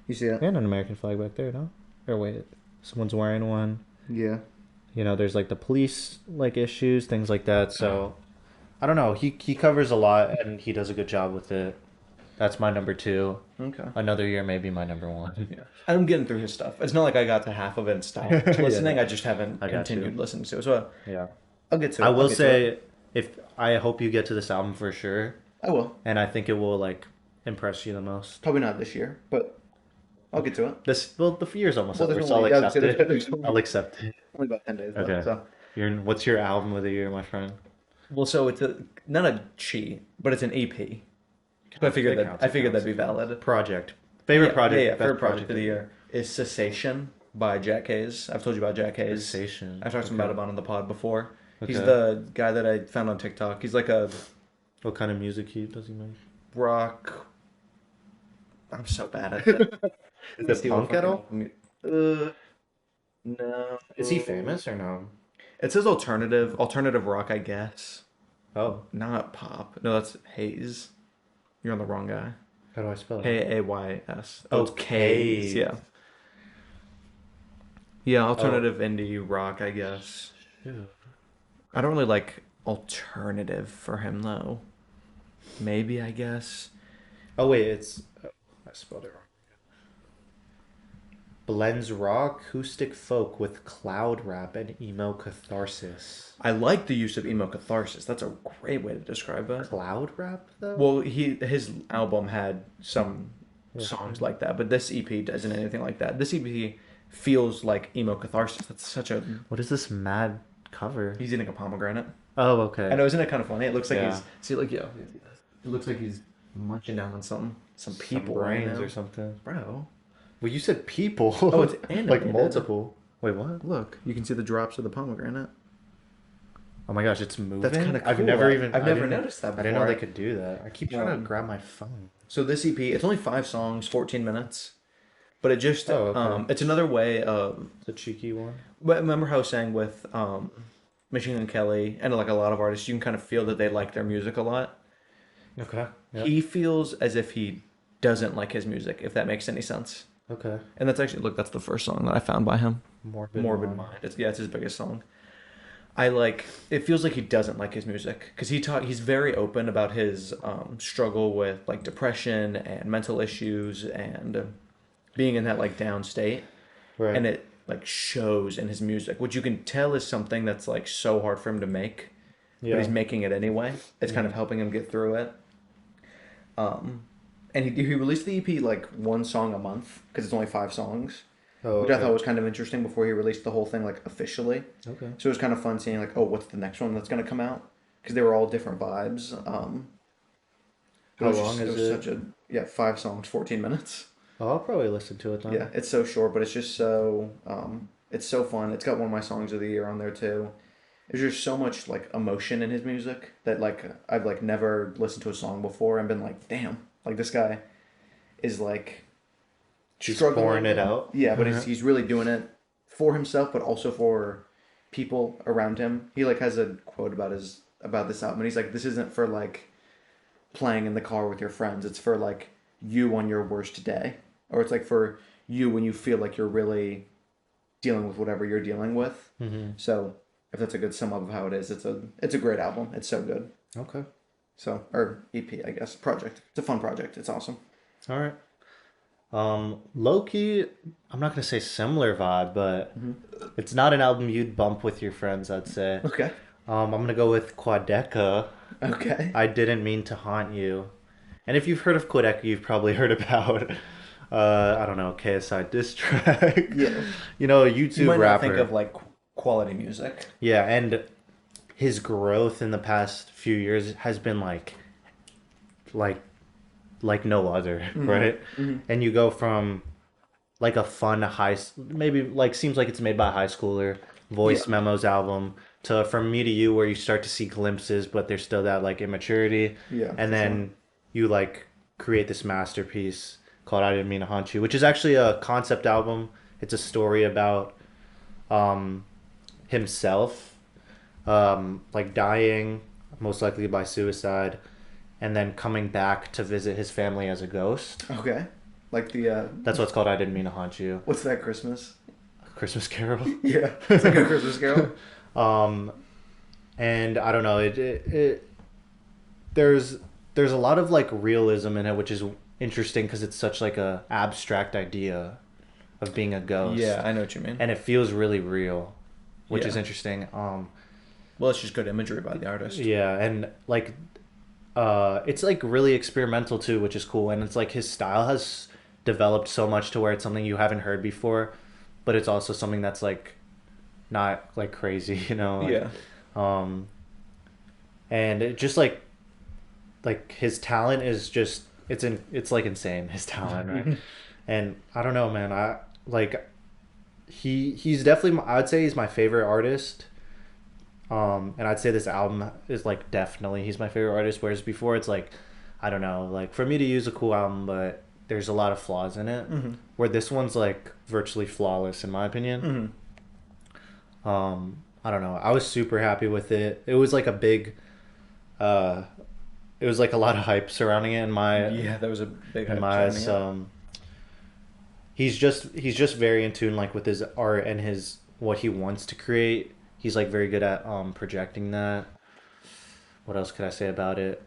Speaker 2: You see that?
Speaker 1: and an American flag back there, no? Or wait, someone's wearing one.
Speaker 2: Yeah.
Speaker 1: You know, there's like the police like issues, things like that. So I don't know. He covers a lot and he does a good job with it. That's my number two.
Speaker 2: Okay.
Speaker 1: Another Year maybe my number one.
Speaker 2: Yeah. I'm getting through his stuff. It's not like I got to half of it and stopped listening. I just haven't
Speaker 1: I got
Speaker 2: continued
Speaker 1: you.
Speaker 2: listening to it. So
Speaker 1: Yeah.
Speaker 2: I'll get to it.
Speaker 1: I
Speaker 2: I'll
Speaker 1: will
Speaker 2: get to it.
Speaker 1: say if I hope you get to this album for sure,
Speaker 2: I will.
Speaker 1: and I think it will like impress you the most.
Speaker 2: Probably not this year, but I'll get to it.
Speaker 1: This well, the year's almost
Speaker 2: Well,
Speaker 1: over,
Speaker 2: there's
Speaker 1: so I'll
Speaker 2: only, yeah,
Speaker 1: accept
Speaker 2: there's
Speaker 1: it.
Speaker 2: only,
Speaker 1: I'll accept it.
Speaker 2: only about 10 days left.
Speaker 1: Okay.
Speaker 2: So.
Speaker 1: What's your album of the year, my friend?
Speaker 2: Well, so it's not a cheat, but it's an EP. So I figured that'd be valid.
Speaker 1: Project. Favorite project.
Speaker 2: Yeah,
Speaker 1: best
Speaker 2: favorite project of the year is Cessation by Jack Hayes. I've told you about Jack Hayes.
Speaker 1: Sensation.
Speaker 2: I've talked about him on the pod before. He's
Speaker 1: Okay.
Speaker 2: the guy that I found on TikTok. He's like a
Speaker 1: What kind of music does he make?
Speaker 2: rock. I'm so bad at it.
Speaker 1: Is it punk at all?
Speaker 2: No.
Speaker 1: Is he famous or no?
Speaker 2: It says alternative rock, I guess.
Speaker 1: Oh,
Speaker 2: Not pop. No, that's Hayes. You're on the wrong guy.
Speaker 1: how do I spell it?
Speaker 2: Kays.
Speaker 1: Oh,
Speaker 2: it's Kays.
Speaker 1: Kays.
Speaker 2: Yeah. Yeah, alternative indie rock, I guess.
Speaker 1: Shoot.
Speaker 2: I don't really like alternative for him though. Maybe I guess.
Speaker 1: Oh wait, I spelled it wrong. Blends rock, acoustic folk with cloud rap and emo catharsis.
Speaker 2: I like the use of emo catharsis. That's a great way to describe it.
Speaker 1: Cloud rap though?
Speaker 2: Well, his album had some songs like that, but this EP doesn't anything like that. This EP feels like emo catharsis. That's such a
Speaker 1: What is this mad cover?
Speaker 2: he's eating a pomegranate.
Speaker 1: Oh, okay.
Speaker 2: I know, isn't it kind of funny? It looks like
Speaker 1: Yeah.
Speaker 2: he's see like yeah. It looks like he's munching down on some people
Speaker 1: brains
Speaker 2: right now.
Speaker 1: or something.
Speaker 2: Bro,
Speaker 1: Well, you said people.
Speaker 2: Oh, it's
Speaker 1: like
Speaker 2: animated.
Speaker 1: multiple. Wait, what?
Speaker 2: look, you can see the drops of the pomegranate.
Speaker 1: Oh my gosh, it's moving.
Speaker 2: That's kinda
Speaker 1: I've
Speaker 2: cool.
Speaker 1: never even.
Speaker 2: I've
Speaker 1: I
Speaker 2: never
Speaker 1: didn't-
Speaker 2: noticed that
Speaker 1: I didn't know
Speaker 2: before.
Speaker 1: they could do that. I keep trying to grab my phone.
Speaker 2: So this EP, it's only 5 songs, 14 minutes, but it just
Speaker 1: Oh, okay.
Speaker 2: it's another way of.
Speaker 1: It's a cheeky one.
Speaker 2: But remember how I was saying with Machine Gun Kelly and like a lot of artists, you can kind of feel that they like their music a lot.
Speaker 1: Okay. Yep.
Speaker 2: He feels as if he doesn't like his music, if that makes any sense.
Speaker 1: Okay.
Speaker 2: And that's actually that's the first song that I found by him.
Speaker 1: Morbid
Speaker 2: Morbid Mind. It's his biggest song. I like it feels like he doesn't like his music because he's very open about his struggle with like depression and mental issues and being in that like down state,
Speaker 1: Right.
Speaker 2: and it like shows in his music, which you can tell is something that's like so hard for him to make,
Speaker 1: yeah.
Speaker 2: but he's making it anyway. It's kind of helping him get through it. And he released the EP like one song a month because it's only 5 songs.
Speaker 1: Oh,
Speaker 2: which I thought
Speaker 1: okay.
Speaker 2: was kind of interesting before he released the whole thing like officially.
Speaker 1: Okay.
Speaker 2: So it was kind of fun seeing like, oh, what's the next one that's gonna come out? Because they were all different vibes. But
Speaker 1: How long
Speaker 2: it
Speaker 1: is
Speaker 2: was
Speaker 1: it?
Speaker 2: such a, yeah, 5 songs, 14 minutes.
Speaker 1: Oh, I'll probably listen to it then.
Speaker 2: Yeah, it's so short, but it's just so it's so fun. It's got one of my songs of the year on there too. There's just so much like emotion in his music that like I've like never listened to a song before and been like, damn, like this guy is like
Speaker 1: He's
Speaker 2: struggling.
Speaker 1: pouring it out.
Speaker 2: Yeah, but he's really doing it for himself, but also for people around him. He like has a quote about this album, and he's like, "This isn't for like playing in the car with your friends. It's for like you on your worst day, or it's like for you when you feel like you're really dealing with whatever you're dealing with."
Speaker 1: Mm-hmm.
Speaker 2: So if that's a good sum up of how it is, it's a great album. It's so good.
Speaker 1: Okay.
Speaker 2: So or EP, I guess, project. It's a fun project. It's awesome.
Speaker 1: All right. Low-key, I'm not gonna say similar vibe, but it's not an album you'd bump with your friends, I'd say.
Speaker 2: Okay.
Speaker 1: I'm gonna go with Quadeca.
Speaker 2: Okay.
Speaker 1: I didn't mean to haunt you. And if you've heard of Quadeca, you've probably heard about, I don't know, KSI diss track.
Speaker 2: Yeah.
Speaker 1: You know, a
Speaker 2: You
Speaker 1: YouTube
Speaker 2: might not
Speaker 1: rapper.
Speaker 2: think of like quality music.
Speaker 1: Yeah, and his growth in the past few years has been like like no other, right? And you go from like a fun maybe like seems like it's made by a high schooler voice
Speaker 2: Yeah.
Speaker 1: memos album to From Me to You, where you start to see glimpses, but there's still that like immaturity,
Speaker 2: Yeah,
Speaker 1: and
Speaker 2: for
Speaker 1: then you like create this masterpiece called I Didn't Mean to Haunt You, which is actually a concept album. It's a story about um himself, like dying, most likely by suicide, and then coming back to visit his family as a ghost.
Speaker 2: Okay. Like the
Speaker 1: That's what's called I Didn't Mean to Haunt You.
Speaker 2: what's that Christmas?
Speaker 1: Christmas Carol.
Speaker 2: Yeah, it's like a Christmas Carol.
Speaker 1: Um, and I don't know, there's a lot of like realism in it, which is interesting because it's such like a abstract idea of being a ghost.
Speaker 2: Yeah, I know what you mean.
Speaker 1: And it feels really real, which is
Speaker 2: Yeah.
Speaker 1: interesting.
Speaker 2: Well, it's just good imagery by the artist.
Speaker 1: Yeah, and like it's like really experimental too, which is cool. And it's like his style has developed so much to where it's something you haven't heard before, but it's also something that's like not like crazy, you know? Like,
Speaker 2: Yeah.
Speaker 1: Um, and it just like his talent is just it's like insane, his talent, right? And I don't know, man. I like he's definitely I'd say he's my favorite artist. And I'd say this album is like definitely he's my favorite artist. Whereas before it's like, I don't know, like For Me to Use a cool album, but there's a lot of flaws in it. Where this one's like virtually flawless in my opinion. I don't know. I was super happy with it. It was like a big, uh, it was like a lot of hype surrounding it in my
Speaker 2: Yeah, that was a big
Speaker 1: in
Speaker 2: hype
Speaker 1: my eyes.
Speaker 2: surrounding it.
Speaker 1: He's just very in tune like with his art and his what he wants to create. He's like very good at projecting that. What else could I say about it?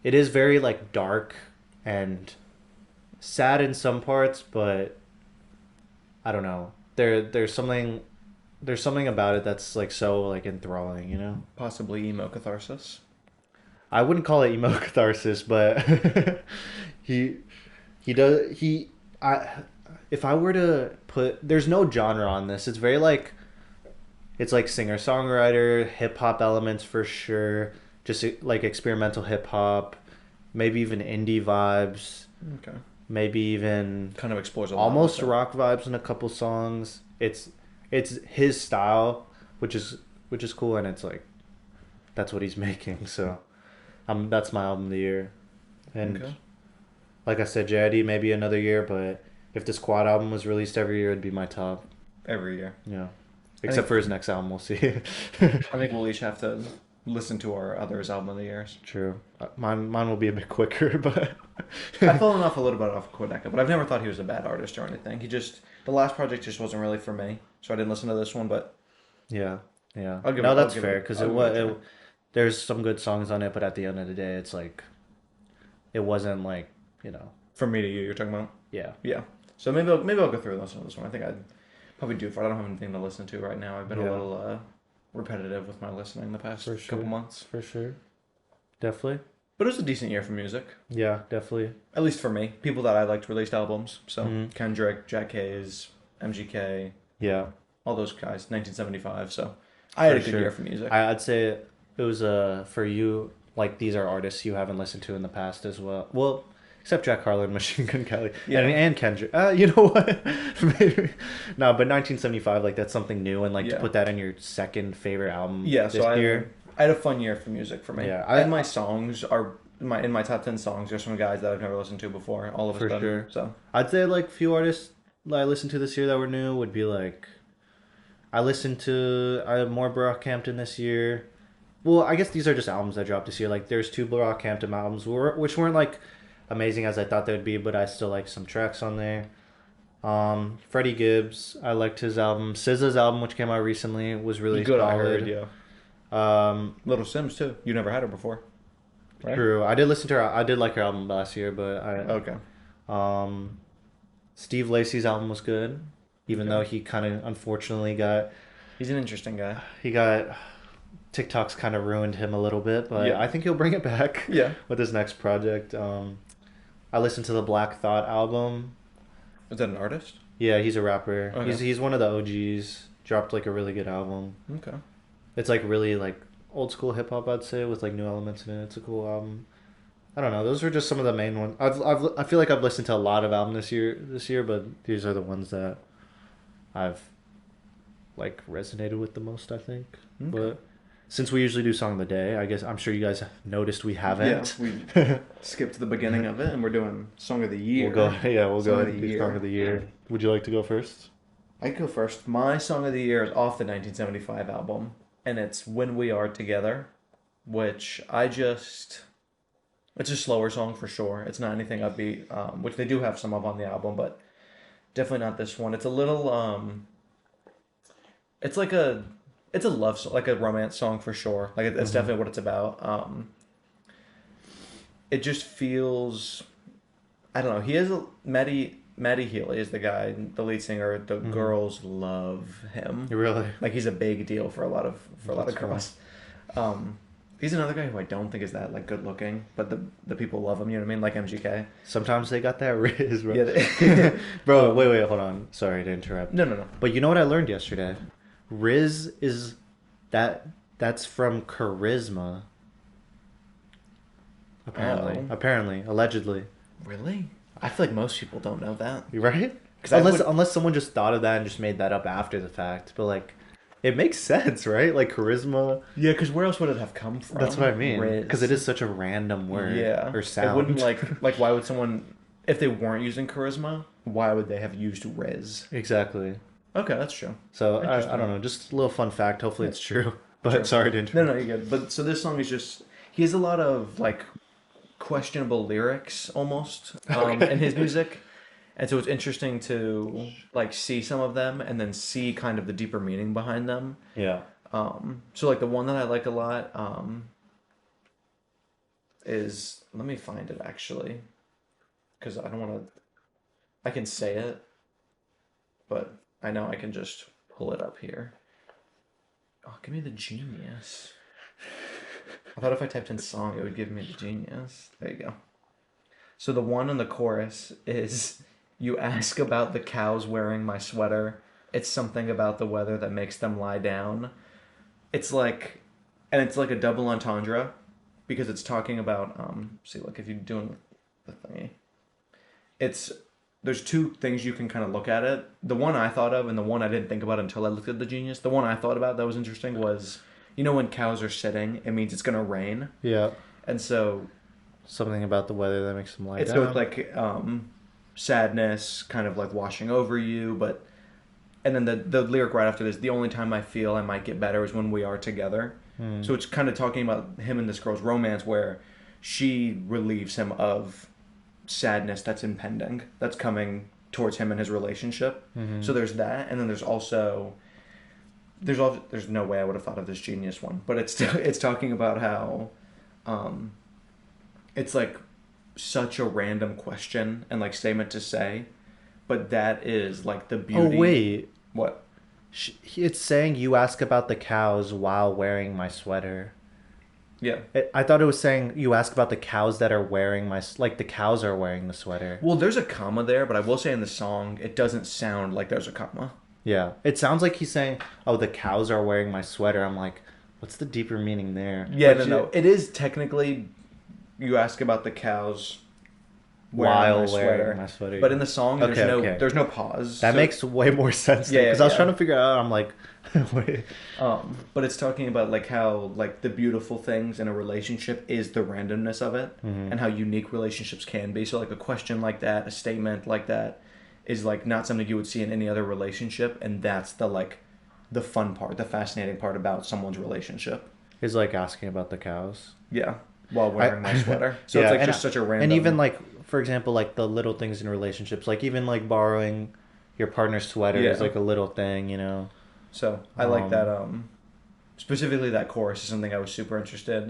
Speaker 1: It is very like dark and sad in some parts, but I don't know. There's something about it that's like so like enthralling, you know?
Speaker 2: Possibly emo catharsis.
Speaker 1: I wouldn't call it emo catharsis, but he he does he I if I were to put there's no genre on this. It's like singer-songwriter, hip hop elements for sure, just like experimental hip hop, maybe even indie vibes,
Speaker 2: Okay.
Speaker 1: maybe even
Speaker 2: Kind of explores a lot.
Speaker 1: almost
Speaker 2: with it.
Speaker 1: rock vibes in a couple songs. It's his style, which is cool, and it's like that's what he's making. So, that's my album of the year, and
Speaker 2: Okay.
Speaker 1: like I said, JID maybe another year, but if the Squad album was released every year, it'd be my top.
Speaker 2: Every year.
Speaker 1: Yeah,
Speaker 2: I
Speaker 1: except
Speaker 2: think-
Speaker 1: for his next album, we'll see.
Speaker 2: I think we'll each have to listen to our others album of the years.
Speaker 1: True, mine will be a bit quicker, but
Speaker 2: I've fallen off a little bit off Quadeca, but I've never thought he was a bad artist or anything. The last project just wasn't really for me, so I didn't listen to this one. But
Speaker 1: yeah, yeah.
Speaker 2: I'll give
Speaker 1: No,
Speaker 2: it- I'll
Speaker 1: that's
Speaker 2: give
Speaker 1: fair
Speaker 2: it-
Speaker 1: because
Speaker 2: I'll
Speaker 1: it
Speaker 2: give
Speaker 1: was
Speaker 2: it a try.
Speaker 1: there's some good songs on it, but at the end of the day, it's like it wasn't like
Speaker 2: from me to you, you're talking about.
Speaker 1: yeah.
Speaker 2: Yeah. So maybe I'll go through and listen to this one. I think I'd probably do it. I don't have anything to listen to right now. I've been
Speaker 1: Yeah.
Speaker 2: a little repetitive with my listening the past
Speaker 1: For
Speaker 2: couple
Speaker 1: sure.
Speaker 2: months.
Speaker 1: For sure. Definitely.
Speaker 2: But it was a decent year for music.
Speaker 1: Yeah, definitely.
Speaker 2: At least for me. People that I liked released albums. So
Speaker 1: Mhm.
Speaker 2: Kendrick, Jack Hayes, MGK,
Speaker 1: Yeah,
Speaker 2: all those guys. 1975. So I had
Speaker 1: for
Speaker 2: a good
Speaker 1: sure.
Speaker 2: year for music.
Speaker 1: I'd say it was for you. Like these are artists you haven't listened to in the past as well. Well, except Jack Harlow, Machine Gun Kelly,
Speaker 2: Yeah.
Speaker 1: and Kendrick. You know what? Maybe no, but 1975, like that's something new, and like to
Speaker 2: Yeah.
Speaker 1: put that in your second favorite album
Speaker 2: Yeah,
Speaker 1: this
Speaker 2: so
Speaker 1: year.
Speaker 2: I had a fun year for music for me.
Speaker 1: Yeah,
Speaker 2: And my songs are in my top 10 songs are some guys that I've never listened to before. All of a
Speaker 1: For
Speaker 2: sudden.
Speaker 1: sure.
Speaker 2: So
Speaker 1: I'd say like few artists that I listened to this year that were new would be like I listened to more Brockhampton this year. Well, I guess these are just albums that dropped this year. Like there's two Brockhampton albums which weren't like amazing as I thought they would be, but I still like some tracks on there. Freddie Gibbs, I liked his album. SZA's album, which came out recently, was really
Speaker 2: good, I
Speaker 1: solid.
Speaker 2: heard, yeah.
Speaker 1: Um,
Speaker 2: Little Sims too. You never had her before, right?
Speaker 1: True. I did listen to her. I did like her album last year, but
Speaker 2: Okay.
Speaker 1: um, Steve Lacy's album was good, even
Speaker 2: Okay.
Speaker 1: though he kind of unfortunately
Speaker 2: He's an interesting guy.
Speaker 1: he got TikTok's kind of ruined him a little bit, but
Speaker 2: Yeah.
Speaker 1: I think he'll bring it back
Speaker 2: Yeah.
Speaker 1: with his next project. I listened to the Black Thought album.
Speaker 2: Is that an artist?
Speaker 1: Yeah, he's a rapper.
Speaker 2: Okay.
Speaker 1: He's one of the OGs. Dropped like a really good album.
Speaker 2: Okay.
Speaker 1: It's like really like old school hip hop, I'd say, with like new elements in it. It's a cool album. I don't know. Those are just some of the main ones. I feel like I've listened to a lot of albums this year, but these are the ones that I've like resonated with the most, I think.
Speaker 2: Okay.
Speaker 1: But since we usually do song of the day, I guess I'm sure you guys have noticed we haven't.
Speaker 2: Yeah, we skipped the beginning of it, and we're doing Song of the Year.
Speaker 1: We'll go. Yeah, we'll
Speaker 2: Song
Speaker 1: go
Speaker 2: of
Speaker 1: ahead and
Speaker 2: the
Speaker 1: do
Speaker 2: Year.
Speaker 1: song of the year. Would you like to go first?
Speaker 2: I go first. My Song of the Year is off the 1975 album, and it's When We Are Together, which it's a slower song for sure. It's not anything upbeat, which they do have some of on the album, but definitely not this one. It's a little, it's like it's a love song, like a romance song for sure. Like it's definitely what it's about. It just feels, I don't know. He has Matty Healy is the guy, the lead singer. The girls love him.
Speaker 1: Really?
Speaker 2: Like he's a big deal for a lot of
Speaker 1: That's
Speaker 2: girls. He's another guy who I don't think is that like good looking, but the people love him. You know what I mean? Like MGK.
Speaker 1: Sometimes they got that riz, bro.
Speaker 2: Yeah.
Speaker 1: Bro, wait, hold on. Sorry to interrupt.
Speaker 2: No.
Speaker 1: But you know what I learned yesterday? Riz is that's from charisma. Apparently.
Speaker 2: Oh.
Speaker 1: Apparently. Allegedly.
Speaker 2: Really? I feel like most people don't know that.
Speaker 1: You right?
Speaker 2: 'Cause I
Speaker 1: Unless someone just thought of that and just made that up after the fact. But like it makes sense, right? Like charisma.
Speaker 2: Yeah, because where else would it have come from?
Speaker 1: That's what I mean.
Speaker 2: Riz.
Speaker 1: Because it is such a random word.
Speaker 2: Yeah.
Speaker 1: Or sound.
Speaker 2: It wouldn't like why would someone if they weren't using charisma? Why would they have used Riz?
Speaker 1: Exactly.
Speaker 2: Okay, that's true.
Speaker 1: So I
Speaker 2: Interesting.
Speaker 1: don't know. Just a little fun fact. Hopefully it's true. But
Speaker 2: Sure.
Speaker 1: sorry to interrupt.
Speaker 2: No, you're good. But so this song is just he has a lot of like questionable lyrics almost in his music. And so it's interesting to like see some of them and then see kind of the deeper meaning behind them.
Speaker 1: Yeah.
Speaker 2: So like the one that I like a lot is let me find it actually because I don't want to I can say it but I know I can just pull it up here. Oh, give me the genius. I thought if I typed in song it would give me the genius. There you go. So the one in the chorus is you ask about the cows wearing my sweater. It's something about the weather that makes them lie down. It's like a double entendre because it's talking about see like if you're doing the thingy. There's two things you can kind of look at it. The one I thought of and the one I didn't think about until I looked at the genius. The one I thought about that was interesting was you know when cows are sitting, it means it's gonna rain.
Speaker 1: Yeah.
Speaker 2: And so
Speaker 1: Something about the weather that makes them lie
Speaker 2: it's
Speaker 1: down.
Speaker 2: so it's like sadness kind of like washing over you, but and then the lyric right after this, the only time I feel I might get better is when we are together. So it's kind of talking about him and this girl's romance where she relieves him of sadness that's impending, that's coming towards him and his relationship. So there's that, and then there's no way I would have thought of this genius one, but it's talking about how it's like such a random question and like statement to say, but that is like the beauty.
Speaker 1: Oh wait,
Speaker 2: What?
Speaker 1: it's saying you ask about the cows while wearing my sweater.
Speaker 2: Yeah.
Speaker 1: I thought it was saying you ask about the cows that are wearing like the cows are wearing the sweater.
Speaker 2: Well, there's a comma there, but I will say in the song, it doesn't sound like there's a comma.
Speaker 1: Yeah, it sounds like he's saying, "Oh, the cows are wearing my sweater." I'm like, what's the deeper meaning there?
Speaker 2: Yeah,
Speaker 1: But
Speaker 2: no. It is technically, you ask about the cows wearing
Speaker 1: while
Speaker 2: my sweater.
Speaker 1: wearing my sweater.
Speaker 2: But in the song, there's
Speaker 1: Okay,
Speaker 2: no
Speaker 1: okay.
Speaker 2: there's no pause.
Speaker 1: That
Speaker 2: so-
Speaker 1: makes way more sense
Speaker 2: Yeah,
Speaker 1: because I was
Speaker 2: yeah.
Speaker 1: trying to figure it out. I'm like, wait.
Speaker 2: But it's talking about like how like the beautiful things in a relationship is the randomness of it, and how unique relationships can be. So like a question like that, a statement like that, is like not something you would see in any other relationship, and that's the fun part, the fascinating part about someone's relationship.
Speaker 1: Is like asking about the cows.
Speaker 2: Yeah, while wearing my sweater. So
Speaker 1: Yeah,
Speaker 2: it's like
Speaker 1: and
Speaker 2: just such a random.
Speaker 1: And even like, for example, like the little things in relationships, like even like borrowing your partner's sweater is
Speaker 2: Yeah.
Speaker 1: like a little thing, you know.
Speaker 2: So I like that. Specifically, that chorus is something I was super interested.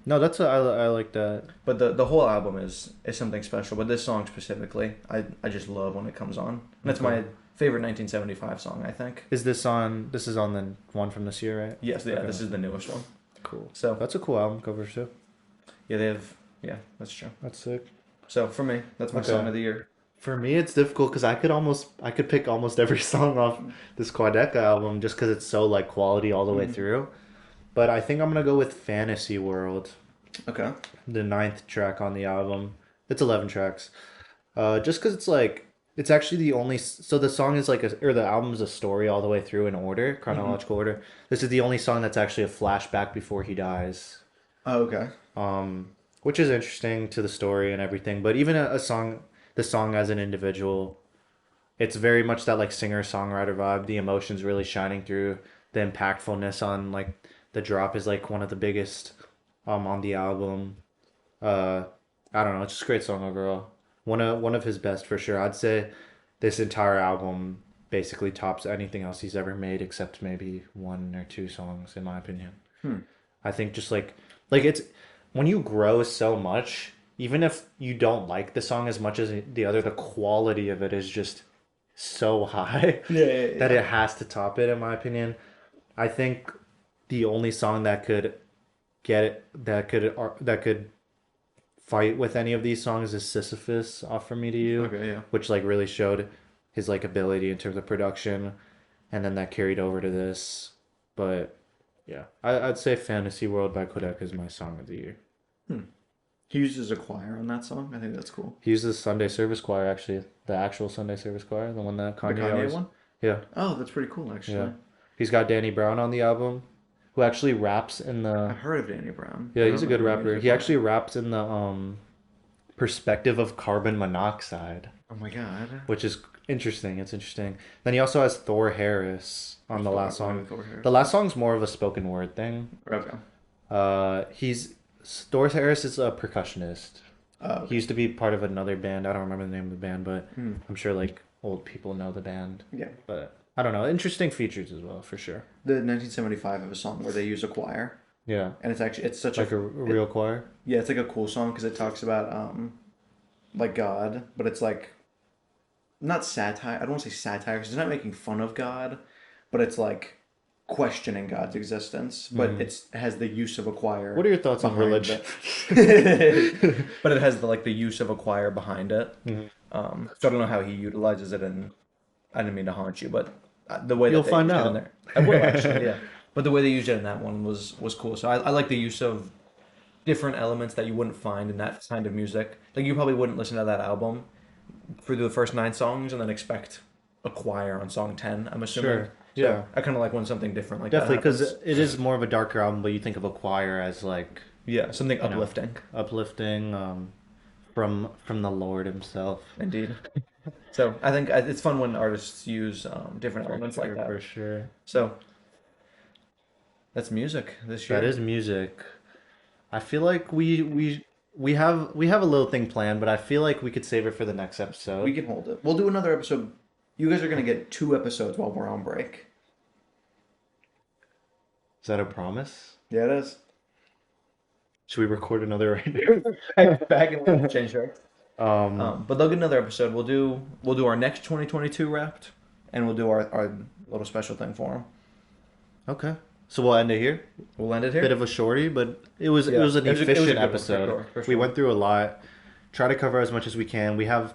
Speaker 1: No, I like that.
Speaker 2: But the whole album is something special. But this song specifically, I just love when it comes on. And that's my favorite 1975 song, I think.
Speaker 1: Is this on? This is on the one from this year, right?
Speaker 2: Yes, yeah,
Speaker 1: Okay.
Speaker 2: this is the newest one.
Speaker 1: Cool.
Speaker 2: So
Speaker 1: That's a cool album cover too.
Speaker 2: yeah, they have yeah, that's true.
Speaker 1: That's sick.
Speaker 2: So for me, that's my
Speaker 1: Okay.
Speaker 2: song of the year.
Speaker 1: For me, it's difficult because I could pick almost every song off this Quadeca album just because it's so like quality all the way through. But I think I'm gonna go with Fantasy World,
Speaker 2: Okay.
Speaker 1: the 9th track on the album. It's 11 tracks. Just because it's like it's actually the only. So the song is like or the album's a story all the way through in order, chronological order. This is the only song that's actually a flashback before he dies.
Speaker 2: Oh, okay.
Speaker 1: Which is interesting to the story and everything. But even a song, the song as an individual, it's very much that like singer songwriter vibe. The emotions really shining through. The impactfulness on like the drop is like one of the biggest on the album. I don't know, it's just a great song overall. One of his best for sure. I'd say this entire album basically tops anything else he's ever made except maybe one or two songs in my opinion. I think just like it's when you grow so much, even if you don't like the song as much as the other, the quality of it is just so high
Speaker 2: Yeah.
Speaker 1: that it has to top it in my opinion. I think the only song that could get it that could fight with any of these songs is Sisyphus off From Me to You,
Speaker 2: Okay, yeah.
Speaker 1: which like really showed his like ability in terms of production, and then that carried over to this. But yeah, I'd say Fantasy World by Kodak is my song of the year.
Speaker 2: He uses a choir on that song. I think that's cool.
Speaker 1: He uses Sunday Service Choir, actually, the actual Sunday Service Choir, the one that
Speaker 2: The
Speaker 1: Kanye
Speaker 2: Kanye
Speaker 1: always.
Speaker 2: one?
Speaker 1: Yeah,
Speaker 2: Oh, that's pretty cool, actually.
Speaker 1: yeah. He's got Danny Brown on the album, who actually raps in the.
Speaker 2: I've heard of Danny Brown.
Speaker 1: Yeah,
Speaker 2: I
Speaker 1: he's a
Speaker 2: don't
Speaker 1: good
Speaker 2: know who
Speaker 1: rapper.
Speaker 2: is.
Speaker 1: He actually raps in the perspective of carbon monoxide,
Speaker 2: Oh my god.
Speaker 1: which is interesting. It's interesting. Then he also has Thor Harris on the last song.
Speaker 2: Thor Harris.
Speaker 1: The last song's more of a spoken word thing.
Speaker 2: Okay.
Speaker 1: He's Thor Harris is a percussionist.
Speaker 2: Oh,
Speaker 1: He used to be part of another band. I don't remember the name of the band, but
Speaker 2: Hmm.
Speaker 1: I'm sure like old people know the band.
Speaker 2: yeah.
Speaker 1: But I don't know. Interesting features as well, for sure.
Speaker 2: The 1975 have a song where they use a choir,
Speaker 1: Yeah,
Speaker 2: and it's such
Speaker 1: like a real choir.
Speaker 2: yeah, it's like a cool song because it talks about like God, but it's like not satire. I don't want to say satire because it's not making fun of God, but it's like questioning God's existence. But it has the use of a choir.
Speaker 1: What are your thoughts on
Speaker 2: behind
Speaker 1: religion?
Speaker 2: it. But it has the use of a choir behind it.
Speaker 1: Mm-hmm.
Speaker 2: So I don't know how he utilizes it, and I didn't mean to haunt you, but the way that
Speaker 1: You'll
Speaker 2: they
Speaker 1: find
Speaker 2: used it
Speaker 1: out.
Speaker 2: in there, I will actually, yeah. But the way they used it in that one was cool. So I like the use of different elements that you wouldn't find in that kind of music. Like you probably wouldn't listen to that album through the first 9 songs and then expect a choir on song 10. I'm assuming.
Speaker 1: Sure.
Speaker 2: So
Speaker 1: Yeah.
Speaker 2: I kind of like when something different like
Speaker 1: Definitely,
Speaker 2: that
Speaker 1: because
Speaker 2: happens.
Speaker 1: it is more of a darker album, but you think of a choir as like
Speaker 2: Yeah, something
Speaker 1: know.
Speaker 2: uplifting.
Speaker 1: uplifting, from the Lord Himself.
Speaker 2: Indeed. So I think it's fun when artists use different elements like that.
Speaker 1: For sure.
Speaker 2: So that's music this year.
Speaker 1: That is music. I feel like we have a little thing planned, but I feel like we could save it for the next episode.
Speaker 2: We can hold it. We'll do another episode. You guys are gonna get 2 episodes while we're on break.
Speaker 1: Is that a promise?
Speaker 2: Yeah, it is.
Speaker 1: Should we record another right now?
Speaker 2: Back and change shirts.
Speaker 1: Um,
Speaker 2: But they'll get another episode. We'll do our next 2022 Wrapped, and we'll do our little special thing for them.
Speaker 1: okay. So we'll end it here.
Speaker 2: We'll end it here.
Speaker 1: Bit of a shorty, but it was
Speaker 2: Yeah.
Speaker 1: an
Speaker 2: It was a
Speaker 1: efficient
Speaker 2: good one, for
Speaker 1: episode.
Speaker 2: sure, for
Speaker 1: We
Speaker 2: sure.
Speaker 1: went through a lot. Try to cover as much as we can. We have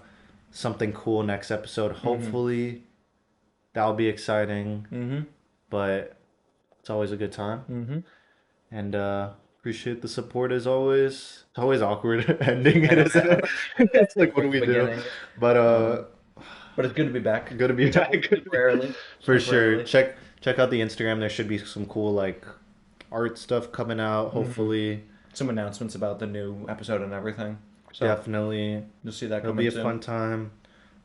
Speaker 1: something cool next episode. Hopefully, that'll be exciting.
Speaker 2: Mm-hmm.
Speaker 1: But it's always a good time,
Speaker 2: Mm-hmm.
Speaker 1: and appreciate the support as always. It's always awkward ending it, isn't it? It's like, what do we do?
Speaker 2: Beginning.
Speaker 1: But
Speaker 2: But it's good to be back.
Speaker 1: good to be back.
Speaker 2: Temporarily.
Speaker 1: For sure.
Speaker 2: Temporarily.
Speaker 1: Check out the Instagram. There should be some cool like art stuff coming out. Hopefully,
Speaker 2: Some announcements about the new episode and everything. So
Speaker 1: definitely.
Speaker 2: you'll see that
Speaker 1: It'll
Speaker 2: coming
Speaker 1: be a
Speaker 2: soon.
Speaker 1: fun time.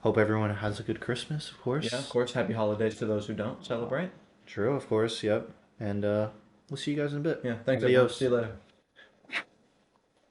Speaker 1: Hope everyone has a good Christmas, of course.
Speaker 2: Yeah, of course. Happy holidays to those who don't celebrate.
Speaker 1: True, of course. Yep. And we'll see you guys in a bit.
Speaker 2: Yeah, thanks everyone.
Speaker 1: Adios.
Speaker 2: See you later.